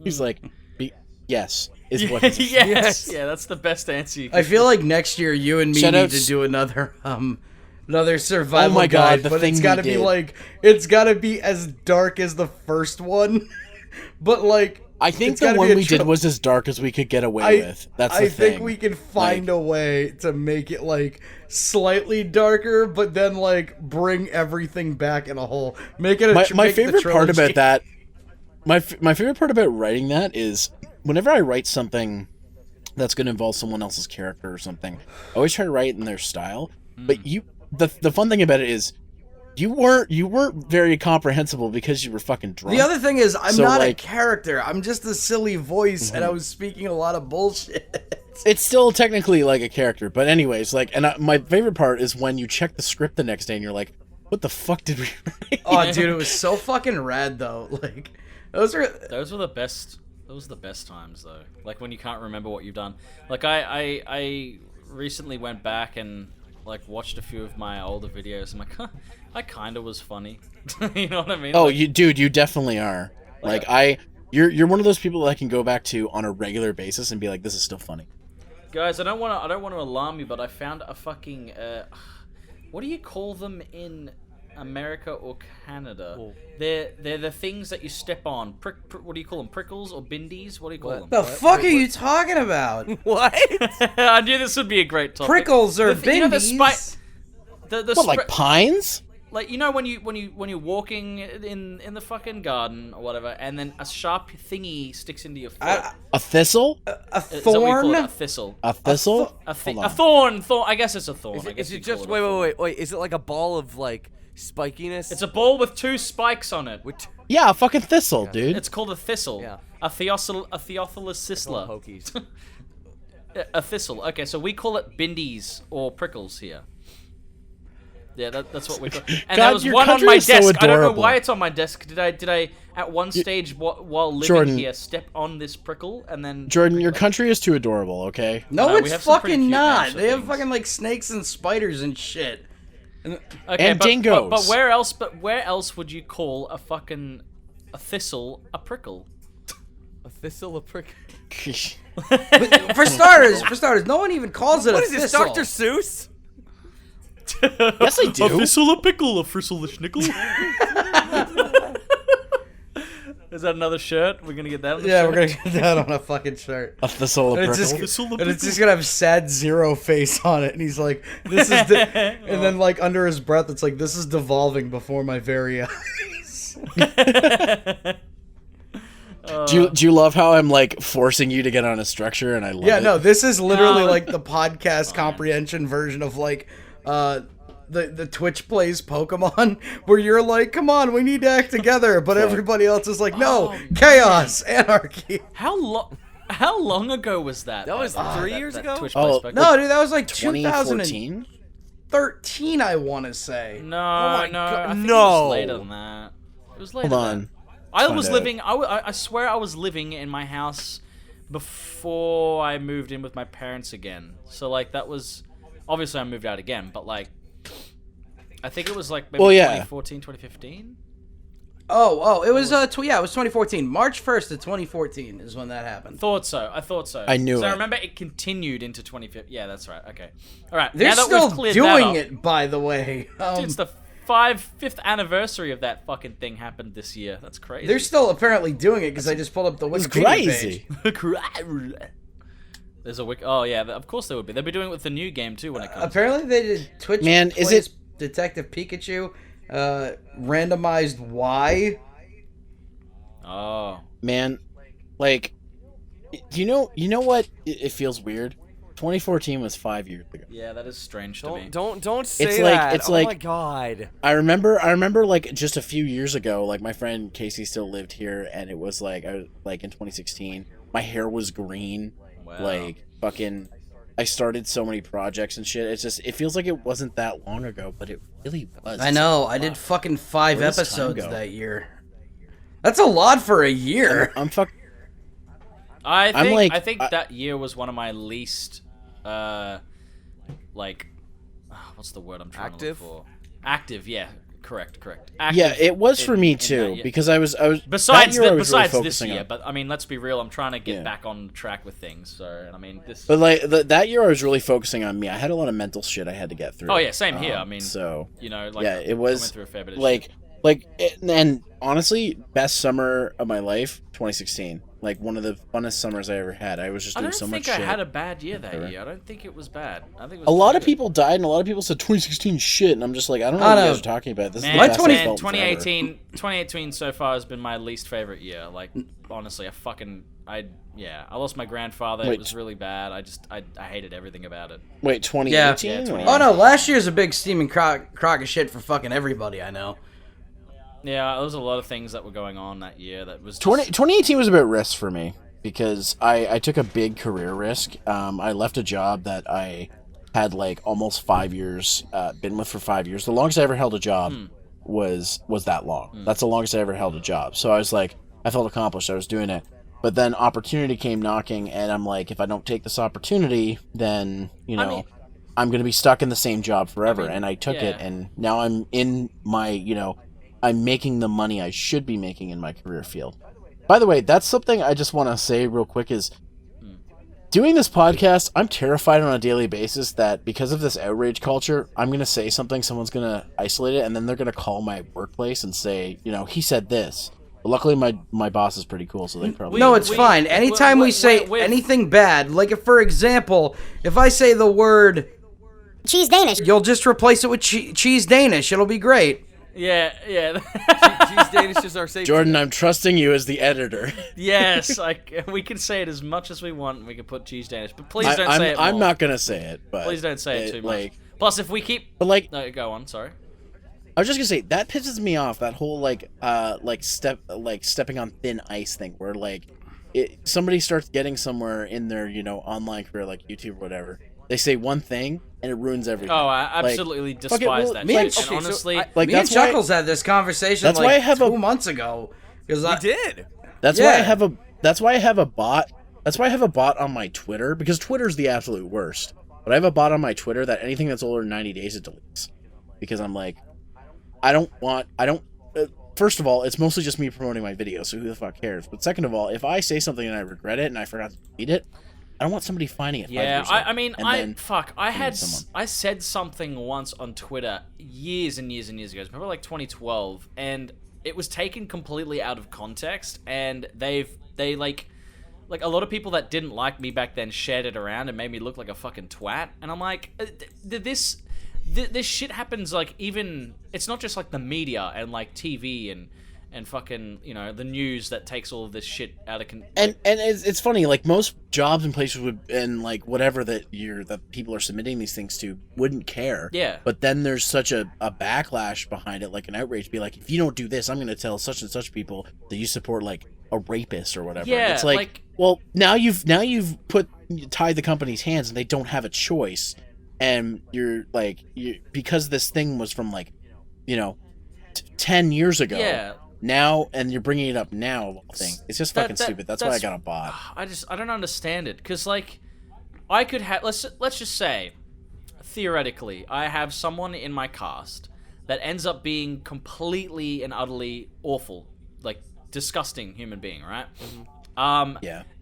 S3: He's like, yes, is what he's
S4: Yes. Yeah, that's the best answer you can
S2: I feel like next year you and me
S3: Shout
S2: need
S3: outs-
S2: to do another survival
S3: Oh my God,
S2: guide,
S3: the
S2: but
S3: thing
S2: it's
S3: we
S2: got to be
S3: did.
S2: like it's got to be as dark as the first one, but like
S3: I think
S2: it's
S3: the
S2: gotta
S3: one
S2: be a
S3: we did
S2: tro-
S3: was as dark as we could get away with. That's the
S2: I
S3: thing.
S2: think we can find a way to make it like slightly darker, but then like bring everything back in a whole. Make it a
S3: my
S2: make the
S3: favorite part
S2: trilogy.
S3: about that. My favorite part about writing that is whenever I write something that's going to involve someone else's character or something, I always try to write it in their style. But the fun thing about it is you weren't very comprehensible because you were fucking drunk.
S2: The other thing is, I'm
S3: So,
S2: not a
S3: like-
S2: character. I'm just a silly voice, and I was speaking a lot of bullshit.
S3: It's still technically like a character, but anyways, like, my favorite part is when you check the script the next day and you're like, "What the fuck did we write?"
S2: Oh, dude, it was so fucking rad, though. Like, those were
S4: the best. Those are the best times, though. Like when you can't remember what you've done. Like I recently went back and like watched a few of my older videos. I'm like, huh, I kind of was funny. You know what I mean?
S3: Oh,
S4: Like,
S3: you definitely are. You're one of those people that I can go back to on a regular basis and be like, "This is still funny."
S4: guys, I don't want to alarm you, but I found a fucking what do you call them in America or Canada?
S5: Whoa.
S4: They're the things that you step on. What do you call them? Prickles or bindies? What do you call them?
S2: the fuck are you talking about?
S5: What?
S4: I knew this would be a great topic.
S2: Prickles or
S4: You know the
S2: bindies?
S4: the
S3: What, like pines?
S4: like you know when you're walking in the fucking garden or whatever, and then a sharp thingy sticks into your foot.
S3: A thistle?
S2: A
S4: Is that what you call
S2: thorn?
S4: it? A thistle.
S3: A thistle?
S4: A
S3: Hold on.
S4: thorn. I guess it's a thorn. I
S5: Is
S4: guess
S5: it
S4: you
S5: just
S4: call it a thorn.
S5: wait? Is it like a ball of like spikiness?
S4: It's a ball with two spikes on it.
S5: With
S3: Yeah, a fucking thistle, dude.
S4: It's called a thistle.
S5: Yeah.
S4: A Theophilus Sisler.
S5: hokies.
S4: A thistle. Okay, so we call it bindies or prickles here. Yeah, that's what we call. And
S3: God,
S4: there was
S3: your
S4: one on
S3: country
S4: my
S3: is so
S4: desk. I don't know
S3: adorable.
S4: why it's on my desk. Did I at one stage while living
S3: Jordan.
S4: here step on this prickle and then
S3: Jordan, your country is too adorable, okay?
S2: No,
S4: we
S2: it's
S4: have some pretty
S2: fucking
S4: cute
S2: not.
S4: names for
S2: They have
S4: things.
S2: fucking like snakes and spiders and shit.
S4: Okay,
S3: And dingoes.
S4: But where else? But where else would you call a thistle a prickle?
S5: A thistle, a prick.
S2: For starters, no one even calls it
S5: What
S2: a
S5: is this,
S2: thistle.
S5: Dr. Seuss?
S3: Yes, I do.
S4: A thistle, a pickle, a fristle, a schnickle. Is that another shirt? We're gonna get that on the
S2: Yeah,
S4: shirt?
S2: we're gonna get that on a fucking shirt.
S3: A thistle, a
S2: And it's
S3: prickle.
S2: just,
S4: Thistle, a
S2: and it's just gonna have sad zero face on it, and he's like, "This is," and then like under his breath, it's like, "This is devolving before my very eyes."
S3: Do you love how I'm like forcing you to get on a structure and I love
S2: Yeah,
S3: it?
S2: no, this is literally
S4: No.
S2: like the podcast comprehension version of like the Twitch plays Pokemon, where you're like, come on, we need to act together, but everybody else is like, no, chaos, anarchy.
S4: How long ago was that?
S5: That was
S4: by the way,
S5: 3
S4: that-
S5: years
S4: that
S5: ago?
S4: Twitch
S3: Oh,
S4: Plays Pokemon?
S2: No, dude, that was like 2013,
S3: 2014?
S2: I want to say.
S4: No,
S5: my
S4: no,
S5: God,
S4: I think it
S5: no.
S4: was later than that. It was later.
S3: Hold
S4: than
S3: on.
S4: that. I
S3: Find
S4: was
S3: out.
S4: living. I swear I was living in my house before I moved in with my parents again. So like that was obviously I moved out again, but like I think it was like maybe
S3: Well, yeah.
S4: 2014, 2015.
S2: It was it was 2014. March 1st of 2014 is when that happened.
S4: I thought so.
S3: I knew it.
S4: I remember it continued into 2015. Yeah, that's right. Okay. All right.
S2: They're
S4: now that
S2: still
S4: we've cleared
S2: doing
S4: that up,
S2: it, by the way.
S4: Dude, it's the 5th anniversary of that fucking thing happened this year. That's crazy.
S2: They're still apparently doing it because I just pulled up the
S3: It's
S2: Wikipedia page.
S3: crazy.
S4: There's a wiki. Oh yeah, of course they would be. They'll be doing it with the new game too when it comes.
S2: Apparently they did Twitch.
S3: Man, is
S2: plays
S3: it-
S2: Detective Pikachu? Randomized Y.
S4: Oh.
S3: Man, like, you know what? It feels weird. 2014 was 5 years ago.
S4: Yeah, that is strange to me.
S5: Don't say
S3: It's like-
S5: that.
S3: it's
S5: oh
S3: like-
S5: my god.
S3: I remember like just a few years ago, like my friend Casey still lived here, and it was like I was like in 2016. My hair was green,
S4: Wow.
S3: like fucking. I started so many projects and shit. It's just it feels like it wasn't that long ago, but it really was.
S2: I know. I did fucking 5
S3: Where does time
S2: episodes
S3: go?
S2: that year. That's a lot for a year.
S3: I'm fuck.
S4: I
S3: I'm
S4: think
S3: like-
S4: I think that year was one of my least, what's the word I'm trying
S5: Active?
S4: to look for? Active, yeah, correct. Active
S3: Yeah, it was for me
S4: in that
S3: too
S4: year.
S3: because I was
S4: Besides,
S3: that year I was
S4: besides
S3: really
S4: this
S3: focusing
S4: year,
S3: on-
S4: but I mean, let's be real. I'm trying to get
S3: Yeah.
S4: back on track with things. So I mean, this.
S3: But like that year, I was really focusing on me. I had a lot of mental shit I had to get through.
S4: Oh yeah, same here. I mean,
S3: so
S4: you know, like
S3: yeah, it
S4: I went
S3: was
S4: through a fair bit of
S3: like
S4: shit.
S3: and honestly, best summer of my life, 2016. Like one of the funnest summers I ever had. I was just
S4: I
S3: doing
S4: don't
S3: so much
S4: think I
S3: shit.
S4: had a bad year that
S3: Whatever.
S4: year. I don't think it was bad. I think it was
S3: A lot
S4: pretty
S3: of
S4: good.
S3: people died, and a lot of people said 2016 shit, and I'm just like, I don't know
S2: I
S3: what you
S2: know.
S3: guys are talking about. This
S4: Man,
S3: is the best I
S4: man,
S3: felt forever.
S4: 2018 so far has been my least favorite year. Like, honestly, I lost my grandfather.
S3: Wait.
S4: It was really bad. I hated everything about it.
S3: Wait, 2018?
S4: Yeah,
S3: or-
S4: 2018.
S2: Oh no, last year's a big steaming crock of shit for fucking everybody I know.
S4: Yeah, there was a lot of things that were going on that year that was just,
S3: 2018 was a bit risk for me because I took a big career risk. I left a job that I had like almost 5 years, been with for 5 years. The longest I ever held a job was that long. That's the longest I ever held a job. So I was like, I felt accomplished. I was doing it. But then opportunity came knocking, and I'm like, if I don't take this opportunity, then, you know, I'm going to be stuck in the same job forever. And I took it, and now I'm in my, I'm making the money I should be making in my career field. By the way, that's something I just want to say real quick is doing this podcast, I'm terrified on a daily basis that because of this outrage culture, I'm going to say something, someone's going to isolate it, and then they're going to call my workplace and say, he said this. But luckily, my boss is pretty cool, so they probably...
S2: No, it's fine. Anytime we say anything bad, like if, for example, if I say the word
S7: Cheese Danish.
S2: you'll just replace it with cheese Danish. It'll be great.
S4: yeah.
S5: Cheese Danish is our safety.
S3: Jordan, I'm trusting you as the editor.
S4: Yes, we can say it as much as we want. We can put cheese Danish, but please don't say it.
S3: I'm
S4: more.
S3: not going to say it, but...
S4: Please don't say it too much.
S3: like,
S4: Plus, if we keep,
S3: But like...
S4: no, go on. Sorry.
S3: I was just gonna say that pisses me off. That whole stepping on thin ice thing, where somebody starts getting somewhere in their online career, like YouTube or whatever. They say one thing and it ruins everything.
S4: Oh, I absolutely
S3: fuck it,
S4: despise
S3: well,
S4: that
S3: me and-
S4: shit.
S3: okay,
S4: And
S3: so
S4: honestly,
S2: Me and
S3: that's why-
S2: Chuckles had this conversation
S3: that's
S2: like
S3: why I have
S2: 2 months ago.
S5: We did.
S3: That's
S2: Yeah.
S3: why I have a. That's why I have a bot. That's why I have a bot on my Twitter, because Twitter's the absolute worst. But I have a bot on my Twitter that anything that's older than 90 days it deletes, because I'm like, I don't. First of all, it's mostly just me promoting my videos, so who the fuck cares? But second of all, if I say something and I regret it and I forgot to delete it, I don't want somebody finding it. 5
S4: yeah,
S3: years later
S4: I mean,
S3: and then
S4: I said something once on Twitter years and years and years ago, probably like 2012, and it was taken completely out of context, and they like a lot of people that didn't like me back then shared it around and made me look like a fucking twat, and I'm like, this shit happens, like, even, it's not just like the media and like TV and fucking, the news that takes all of this shit out of
S3: and it's funny, like most jobs and places would, and like whatever that people are submitting these things to wouldn't care.
S4: Yeah.
S3: But then there's such a backlash behind it, like an outrage, be like, if you don't do this, I'm going to tell such and such people that you support like a rapist or whatever.
S4: Yeah,
S3: it's like, well, now you've tied the company's hands and they don't have a choice, and you're because this thing was from 10 years ago.
S4: Yeah.
S3: Now, and you're bringing it up now, thing. It's just fucking stupid. That's why I got a bot.
S4: I don't understand it, because I could have, let's just say, theoretically, I have someone in my cast that ends up being completely and utterly awful, like disgusting human being, right?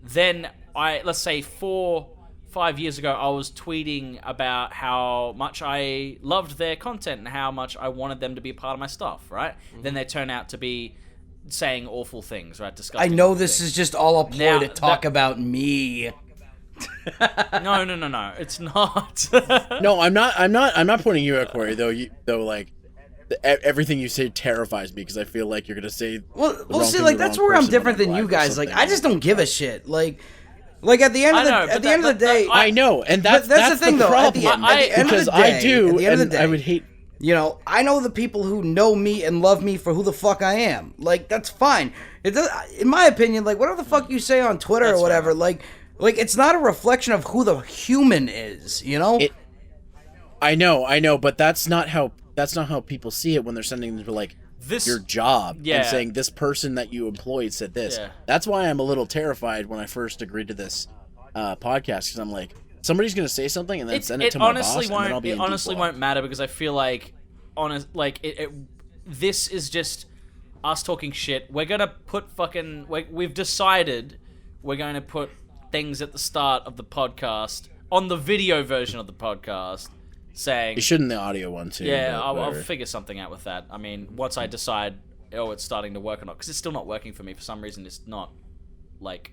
S4: Then let's say 4-5 years ago, I was tweeting about how much I loved their content and how much I wanted them to be a part of my stuff, right? Then they turn out to be saying awful things, right? Disgusting.
S2: I know this is just all a ploy to talk about me.
S4: No, it's not.
S3: No, I'm not pointing you out, Corey. Like everything you say terrifies me because I feel like you're gonna say.
S2: Well, see, like that's where I'm different than you guys. Like, I just don't give a shit. Like at the end of the end of the day,
S3: I know, and that's
S2: the thing, though.
S3: problem.
S2: At the end of the day,
S3: I do,
S2: at the end of the day,
S3: I would hate.
S2: You know, I know the people who know me and love me for who the fuck I am. Like, that's fine. It does, in my opinion, like whatever the fuck you say on Twitter or whatever, like it's not a reflection of who the human is. You know.
S3: I know, but that's not how people see it when they're sending them to like your job and saying this person that you employed said this. Yeah. That's why I'm a little terrified when I first agreed to this podcast, because I'm like, somebody's gonna say something and then send it to my boss, and then I'll be in deep
S4: honestly won't matter, because I feel like this is just us talking shit. We're gonna put we've decided we're going to put things at the start of the podcast on the video version of the podcast saying...
S3: You should in the audio one, too.
S4: Yeah, I'll figure something out with that. I mean, once I decide, it's starting to work or not, because it's still not working for me. For some reason, it's not, like,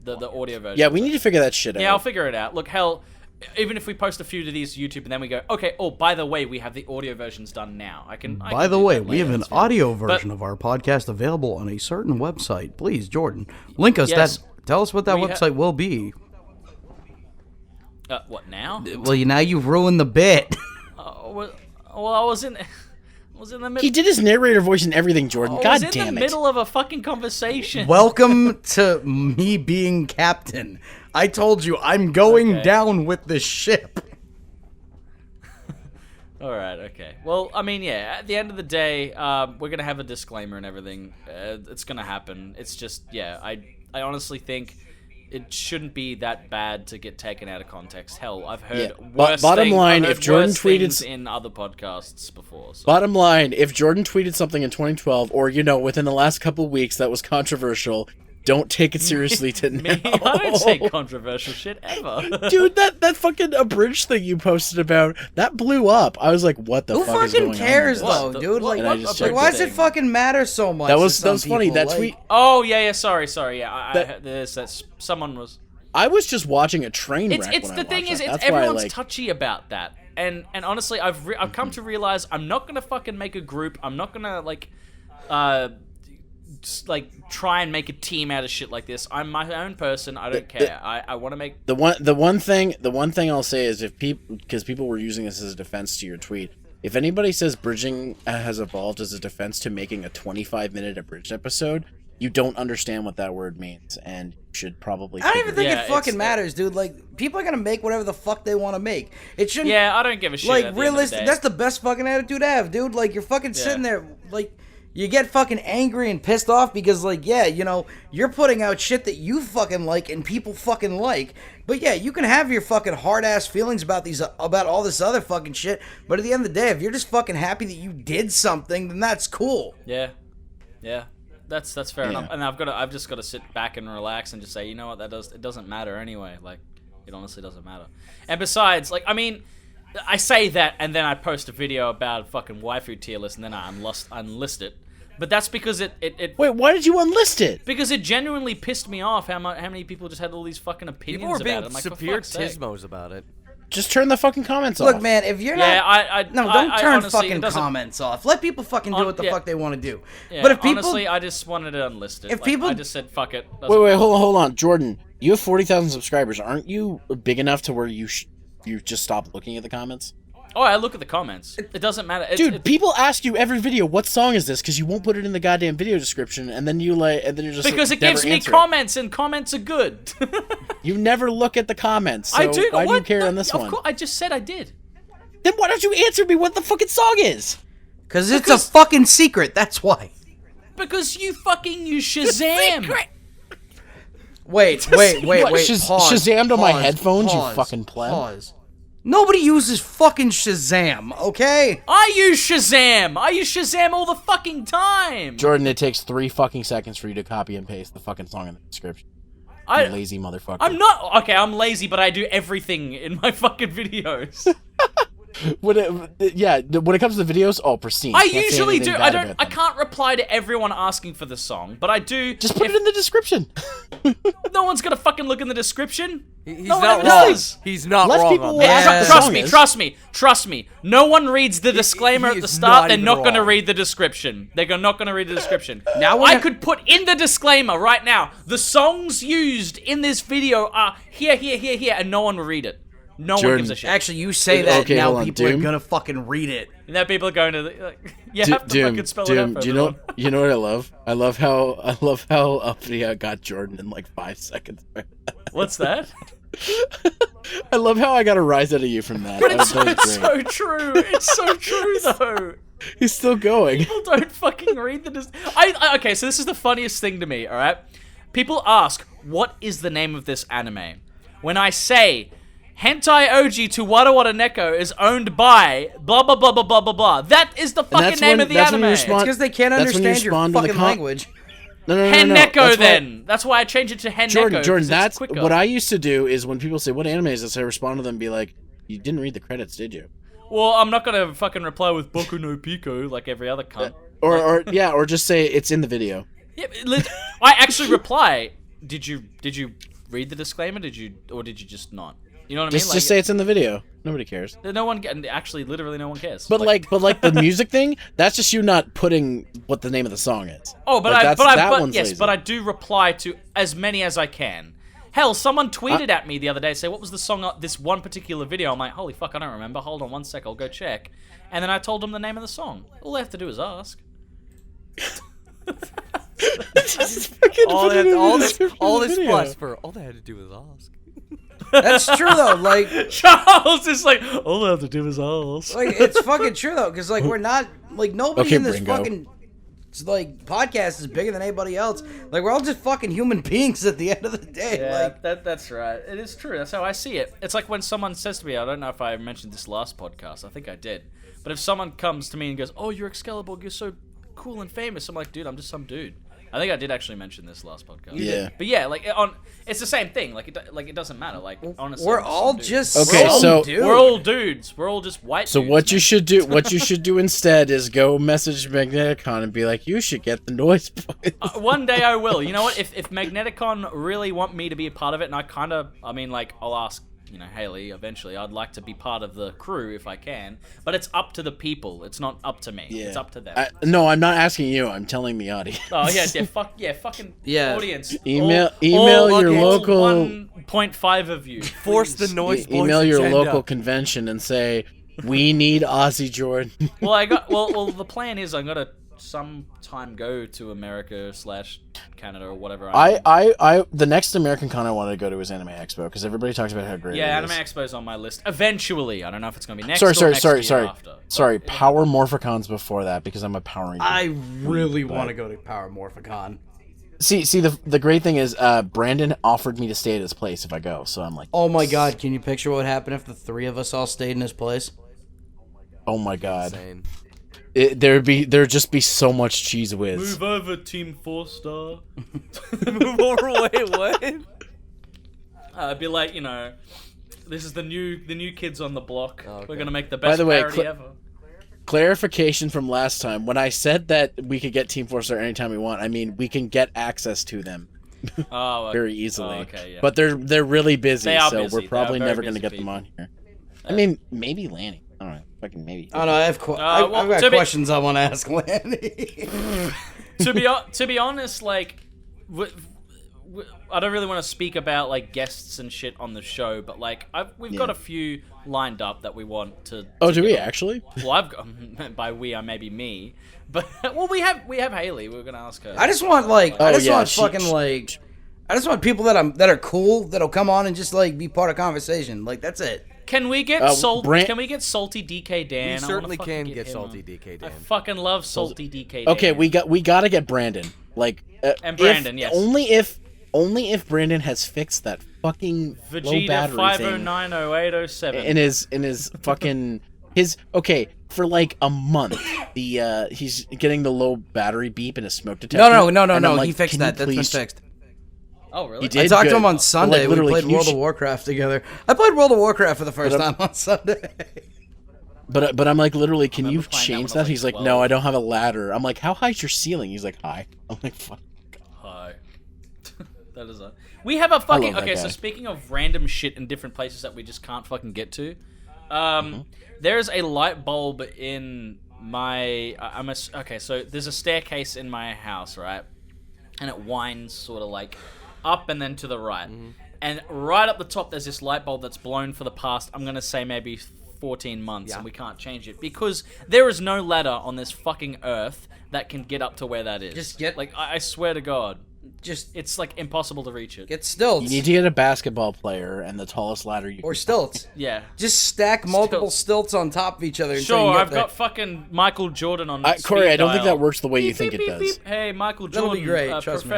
S4: the audio version.
S3: Yeah, we need to figure that shit out.
S4: Yeah, I'll figure it out. Look, hell, even if we post a few to these YouTube and then we go, okay, by the way, we have the audio versions done now.
S2: By the way, we have an audio version of our podcast available on a certain website. Please, Jordan, link us that. Tell us what that website will be.
S4: What now?
S2: Well, now you've ruined the bit.
S4: Well, I was in the middle.
S3: He did his narrator voice and everything, Jordan. God damn it! I was in the
S4: middle of a fucking conversation.
S2: Welcome to me being captain. I told you I'm going down with the ship.
S4: All right. Okay. Well, I mean, yeah. At the end of the day, we're gonna have a disclaimer and everything. It's gonna happen. It's just, I honestly think it shouldn't be that bad to get taken out of context. Hell, I've heard worse
S3: bottom
S4: things,
S3: line,
S4: I've heard
S3: if Jordan
S4: worse
S3: tweeted
S4: things in other podcasts before. So.
S3: Bottom line, if Jordan tweeted something in 2012 or within the last couple weeks that was controversial, don't take it seriously to now.
S4: I don't say controversial shit ever.
S3: Dude, that fucking abridged thing you posted about, that blew up. I was like, what the fuck is going on?
S2: Who fucking cares, though, dude? Like, why does it fucking matter so much?
S3: That was funny. That tweet.
S4: Oh, yeah, sorry. Yeah, someone was...
S3: I was just watching a train wreck.
S4: It's the thing is, everyone's touchy about that. And honestly, I've come to realize I'm not going to fucking make a group. I'm not going to, try and make a team out of shit like this. I'm my own person. I don't care. I want to make
S3: the one thing I'll say is because people were using this as a defense to your tweet. If anybody says bridging has evolved as a defense to making a 25-minute abridged episode, you don't understand what that word means, and you should probably.
S2: I don't even think it fucking matters, dude. Like, people are gonna make whatever the fuck they want to make. It shouldn't.
S4: Yeah, I don't give a shit.
S2: Like, realistic. That's the best fucking attitude to have, dude. Like, you're fucking sitting there, like. You get fucking angry and pissed off because, like, you're putting out shit that you fucking like and people fucking like. But yeah, you can have your fucking hard-ass feelings about all this other fucking shit. But at the end of the day, if you're just fucking happy that you did something, then that's cool.
S4: Yeah. That's fair enough. And I've just got to sit back and relax and just say, you know what, it doesn't matter anyway. Like, it honestly doesn't matter. And besides, like, I mean, I say that and then I post a video about a fucking waifu tier list and then I unlist it. But that's because it
S3: Wait, why did you unlist it?
S4: Because it genuinely pissed me off how many people just had all these fucking opinions about it.
S5: People were being severe tismos about it.
S3: Just turn the fucking comments off.
S2: Look, man, if you're not... don't turn fucking comments off. Let people fucking do what the fuck they want to do.
S4: Yeah,
S2: but if people...
S4: honestly, I just wanted to unlist it. I just said, fuck it.
S3: Wait, hold on. Jordan, you have 40,000 subscribers. Aren't you big enough to where you just stop looking at the comments?
S4: Oh, I look at the comments. It doesn't matter.
S3: Dude, people ask you every video, what song is this? Because you won't put it in the goddamn video description, and then you're just
S4: because it gives me comments, and comments are good.
S3: You never look at the comments. So
S4: I do.
S3: Why do you care on this one?
S4: Of course, I just said I did.
S3: Then why don't you answer me what the fucking song is?
S2: Because it's a fucking secret. That's why.
S4: Because you fucking use Shazam.
S2: Wait. Pause,
S3: Shazammed on my headphones,
S2: pause,
S3: you fucking pleb.
S2: Pause. Nobody uses fucking Shazam, okay?
S4: I use Shazam! I use Shazam all the fucking time!
S3: Jordan, it takes 3 fucking seconds for you to copy and paste the fucking song in the description. You lazy motherfucker.
S4: I'm not... Okay, I'm lazy, but I do everything in my fucking videos.
S3: When it comes to the videos, pristine.
S4: I
S3: Can't say
S4: usually
S3: anything
S4: do.
S3: bad
S4: I
S3: about them.
S4: can't reply to everyone asking for the song, but I do.
S3: Just put it in the description.
S4: No one's gonna fucking look in the description.
S5: He's
S4: No one
S5: not
S4: ever
S5: wrong.
S4: does.
S5: He's not
S3: Less
S5: wrong
S3: people
S5: on
S3: will
S5: that.
S3: ask what the
S4: Trust
S3: song
S4: me,
S3: is.
S4: trust me. No one reads the disclaimer
S5: he
S4: at the
S5: is
S4: start.
S5: not
S4: They're
S5: even
S4: not gonna
S5: wrong.
S4: read the description. They're not gonna read the description.
S2: Now
S4: I could put in the disclaimer right now. The songs used in this video are here, and no one will read it. No one
S3: Jordan,
S4: gives a shit.
S2: Actually, you say that,
S3: Okay,
S2: now
S3: hold on,
S2: people are
S3: Doom?
S2: gonna fucking read it.
S4: And then people are going to the, you have to fucking spell it out for
S3: do
S4: everyone.
S3: you know what I love? I love how uppity I got Jordan in like 5 seconds.
S4: What's that?
S3: I love how I got a rise out of you from that.
S4: But
S3: That was
S4: it's
S3: great.
S4: so true. It's so true, though.
S3: He's still going.
S4: People don't fucking read the... Okay, so this is the funniest thing to me, alright? People ask, what is the name of this anime? When I say, Hentai Oji to Wada Wada Neko is owned by blah blah blah blah blah blah blah. That is the fucking name of the anime.
S2: It's because they can't
S3: That's when you
S2: understand your
S3: respond to the
S2: fucking
S3: com-
S2: language.
S3: No.
S4: Henneko
S3: That's why-
S4: then. That's why I changed it to Henneko.
S3: Jordan,
S4: 'cause
S3: that's
S4: it's quicker.
S3: what I used to do is when people say, what anime is this? I respond to them and be like, you didn't read the credits, did you?
S4: Well, I'm not gonna fucking reply with Boku no Pico like every other cunt.
S3: Or just say it's in the video.
S4: Yeah, I actually reply. Did you read the disclaimer? Did you just not? You know what I mean?
S3: Just say it's in the video. Nobody cares.
S4: No one. Actually, literally, no one cares.
S3: But like the music thing, that's just you not putting what the name of the song is.
S4: Oh, but
S3: Like, that one's
S4: yes,
S3: lazy.
S4: but I do reply to as many as I can. Hell, someone tweeted at me the other day, say, what was the song on this one particular video? I'm like, holy fuck, I don't remember. Hold on 1 sec, I'll go check. And then I told them the name of the song. All they have to do is ask.
S5: All this plus for all they had to do was ask.
S2: That's true though. Like
S4: Charles is like, all they have to do is ask.
S2: Like it's fucking true though, because like we're not like nobody
S3: Okay,
S2: in this
S3: Bringo.
S2: fucking like podcast is bigger than anybody else. Like we're all just fucking human beings at the end of the day.
S4: Yeah,
S2: Like
S4: that's right. It is true. That's how I see it. It's like when someone says to me, I don't know if I mentioned this last podcast. I think I did. But if someone comes to me and goes, "Oh, you're Xcaliborg. You're so cool and famous," I'm like, "Dude, I'm just some dude." I think I did actually mention this last podcast.
S3: Yeah.
S4: But yeah, like it's the same thing. Like it doesn't matter. Like honestly,
S2: we're
S4: I'm
S2: all
S4: some dude.
S2: just
S3: Okay,
S2: some
S3: so-
S2: dude.
S4: We're all dudes. We're all just white.
S3: So
S4: dudes,
S3: what you
S4: man.
S3: should do instead is go message Magneticon and be like, you should get the noise boys.
S4: One day I will. You know what? If Magneticon really want me to be a part of it, and I'll ask, Haley, eventually, I'd like to be part of the crew if I can. But it's up to the people. It's not up to me. It's up to them.
S3: No, I'm not asking you. I'm telling the audience.
S4: Oh fucking
S2: Yeah.
S4: audience.
S3: Email
S4: all
S3: your local
S4: 1.5 of you.
S5: Force the noise boys
S3: email your
S5: agenda.
S3: local convention and say, we need Aussie Jordan.
S4: Well, the plan is I'm gonna sometime go to America / Canada or whatever.
S3: The next American con I wanted to go to was Anime Expo because everybody talks about how great
S4: Yeah,
S3: it is.
S4: Anime Expo's on my list. Eventually, I don't know if it's gonna be next. or next year after.
S3: Sorry, Power Morphicons before that because I'm a Power Ranger.
S2: I really want to go to Power Morphicon.
S3: See, the great thing is, Brandon offered me to stay at his place if I go, so I'm like,
S2: Oh my god, can you picture what would happen if the three of us all stayed in his place?
S3: oh my god,
S5: Insane.
S3: there'd just be so much cheese whiz.
S4: Move over, Team 4-star.
S5: Move over. Wait, what?
S4: I'd be like, this is the new kids on the block.
S5: okay.
S4: We're gonna make the
S3: By
S4: best
S3: the way,
S4: parody ever.
S3: Clarification from last time: when I said that we could get Team 4-star anytime we want, I mean we can get access to them
S4: Oh, okay.
S3: very easily.
S4: Oh, okay, yeah.
S3: But they're really busy,
S4: They are
S3: so
S4: busy.
S3: we're
S4: They are
S3: probably
S4: very
S3: never gonna
S4: busy
S3: get them on here. I mean, maybe Lanny. I don't know. Fucking maybe.
S2: Oh no, I have
S4: well,
S2: I've got
S4: to be-
S2: questions I want to ask Lanny.
S4: to be honest, like, I don't really want to speak about like guests and shit on the show, but like we've got a few lined up that we want to.
S3: Oh, do we actually?
S4: Well, I've got by we I maybe me, but well we have Haley. We're gonna ask her.
S2: I just want like
S3: Oh,
S2: I just
S3: yeah,
S2: want
S3: she-
S2: fucking like I just want people that are cool that'll come on and just like be part of conversation. Like that's it.
S4: Can we get Can we get salty DK Dan?
S5: We
S4: I
S5: certainly
S4: wanna fucking
S5: can get
S4: him
S5: salty
S4: on.
S5: DK
S4: I
S5: Dan.
S4: fucking love salty DK Dan.
S3: Okay, we gotta get Brandon. Like,
S4: And Brandon, yes.
S3: Only if only if Brandon has fixed that fucking low
S4: Vegeta
S3: battery thing
S4: 5090807.
S3: in his fucking okay, for like a month he's getting the low battery beep in his smoke detector.
S2: No.
S3: and I'm like,
S2: He fixed
S3: "Can
S2: that.
S3: you
S2: That's been
S3: please-"
S2: fixed.
S4: Oh, really?
S3: He did?
S2: I talked to
S3: Good.
S2: him on
S3: But,
S2: Sunday.
S3: like,
S2: We
S3: literally,
S2: played
S3: can you
S2: World of Warcraft together. I played World of Warcraft for the first time on Sunday.
S3: But I'm like, literally, can you
S4: remember playing that
S3: change
S4: when I was,
S3: that?
S4: like,
S3: He's like,
S4: 12.
S3: no, I don't have a ladder. I'm like, how high's your ceiling? He's like, high. I'm like, fuck.
S4: Hi. That is a. We have a fucking.
S3: that
S4: Okay, so
S3: guy.
S4: speaking of random shit in different places that we just can't fucking get to, there's a light bulb in my. Okay, so there's a staircase in my house, right? And it winds sort of like up and then to the right. And right up the top, there's this light bulb that's blown for the past, I'm going to say maybe 14 months, and we can't change it. Because there is no ladder on this fucking earth that can get up to where that is.
S2: Just get-
S4: Like, I swear to God.
S2: Just
S4: It's, like, impossible to reach it.
S2: get stilts.
S3: You need to get a basketball player and the tallest ladder you
S2: Or
S3: can.
S2: stilts.
S4: Yeah.
S2: Just stack multiple stilts on top of each other until you
S4: Sure,
S2: get
S4: I've
S2: there.
S4: got fucking Michael Jordan on
S3: Corey, I don't think
S4: speed
S3: that works the way you
S4: dial.
S3: think
S4: Beep,
S3: it
S4: beep,
S3: does.
S4: beep. Hey, Michael
S2: That'll
S4: Jordan,
S2: be great, trust me.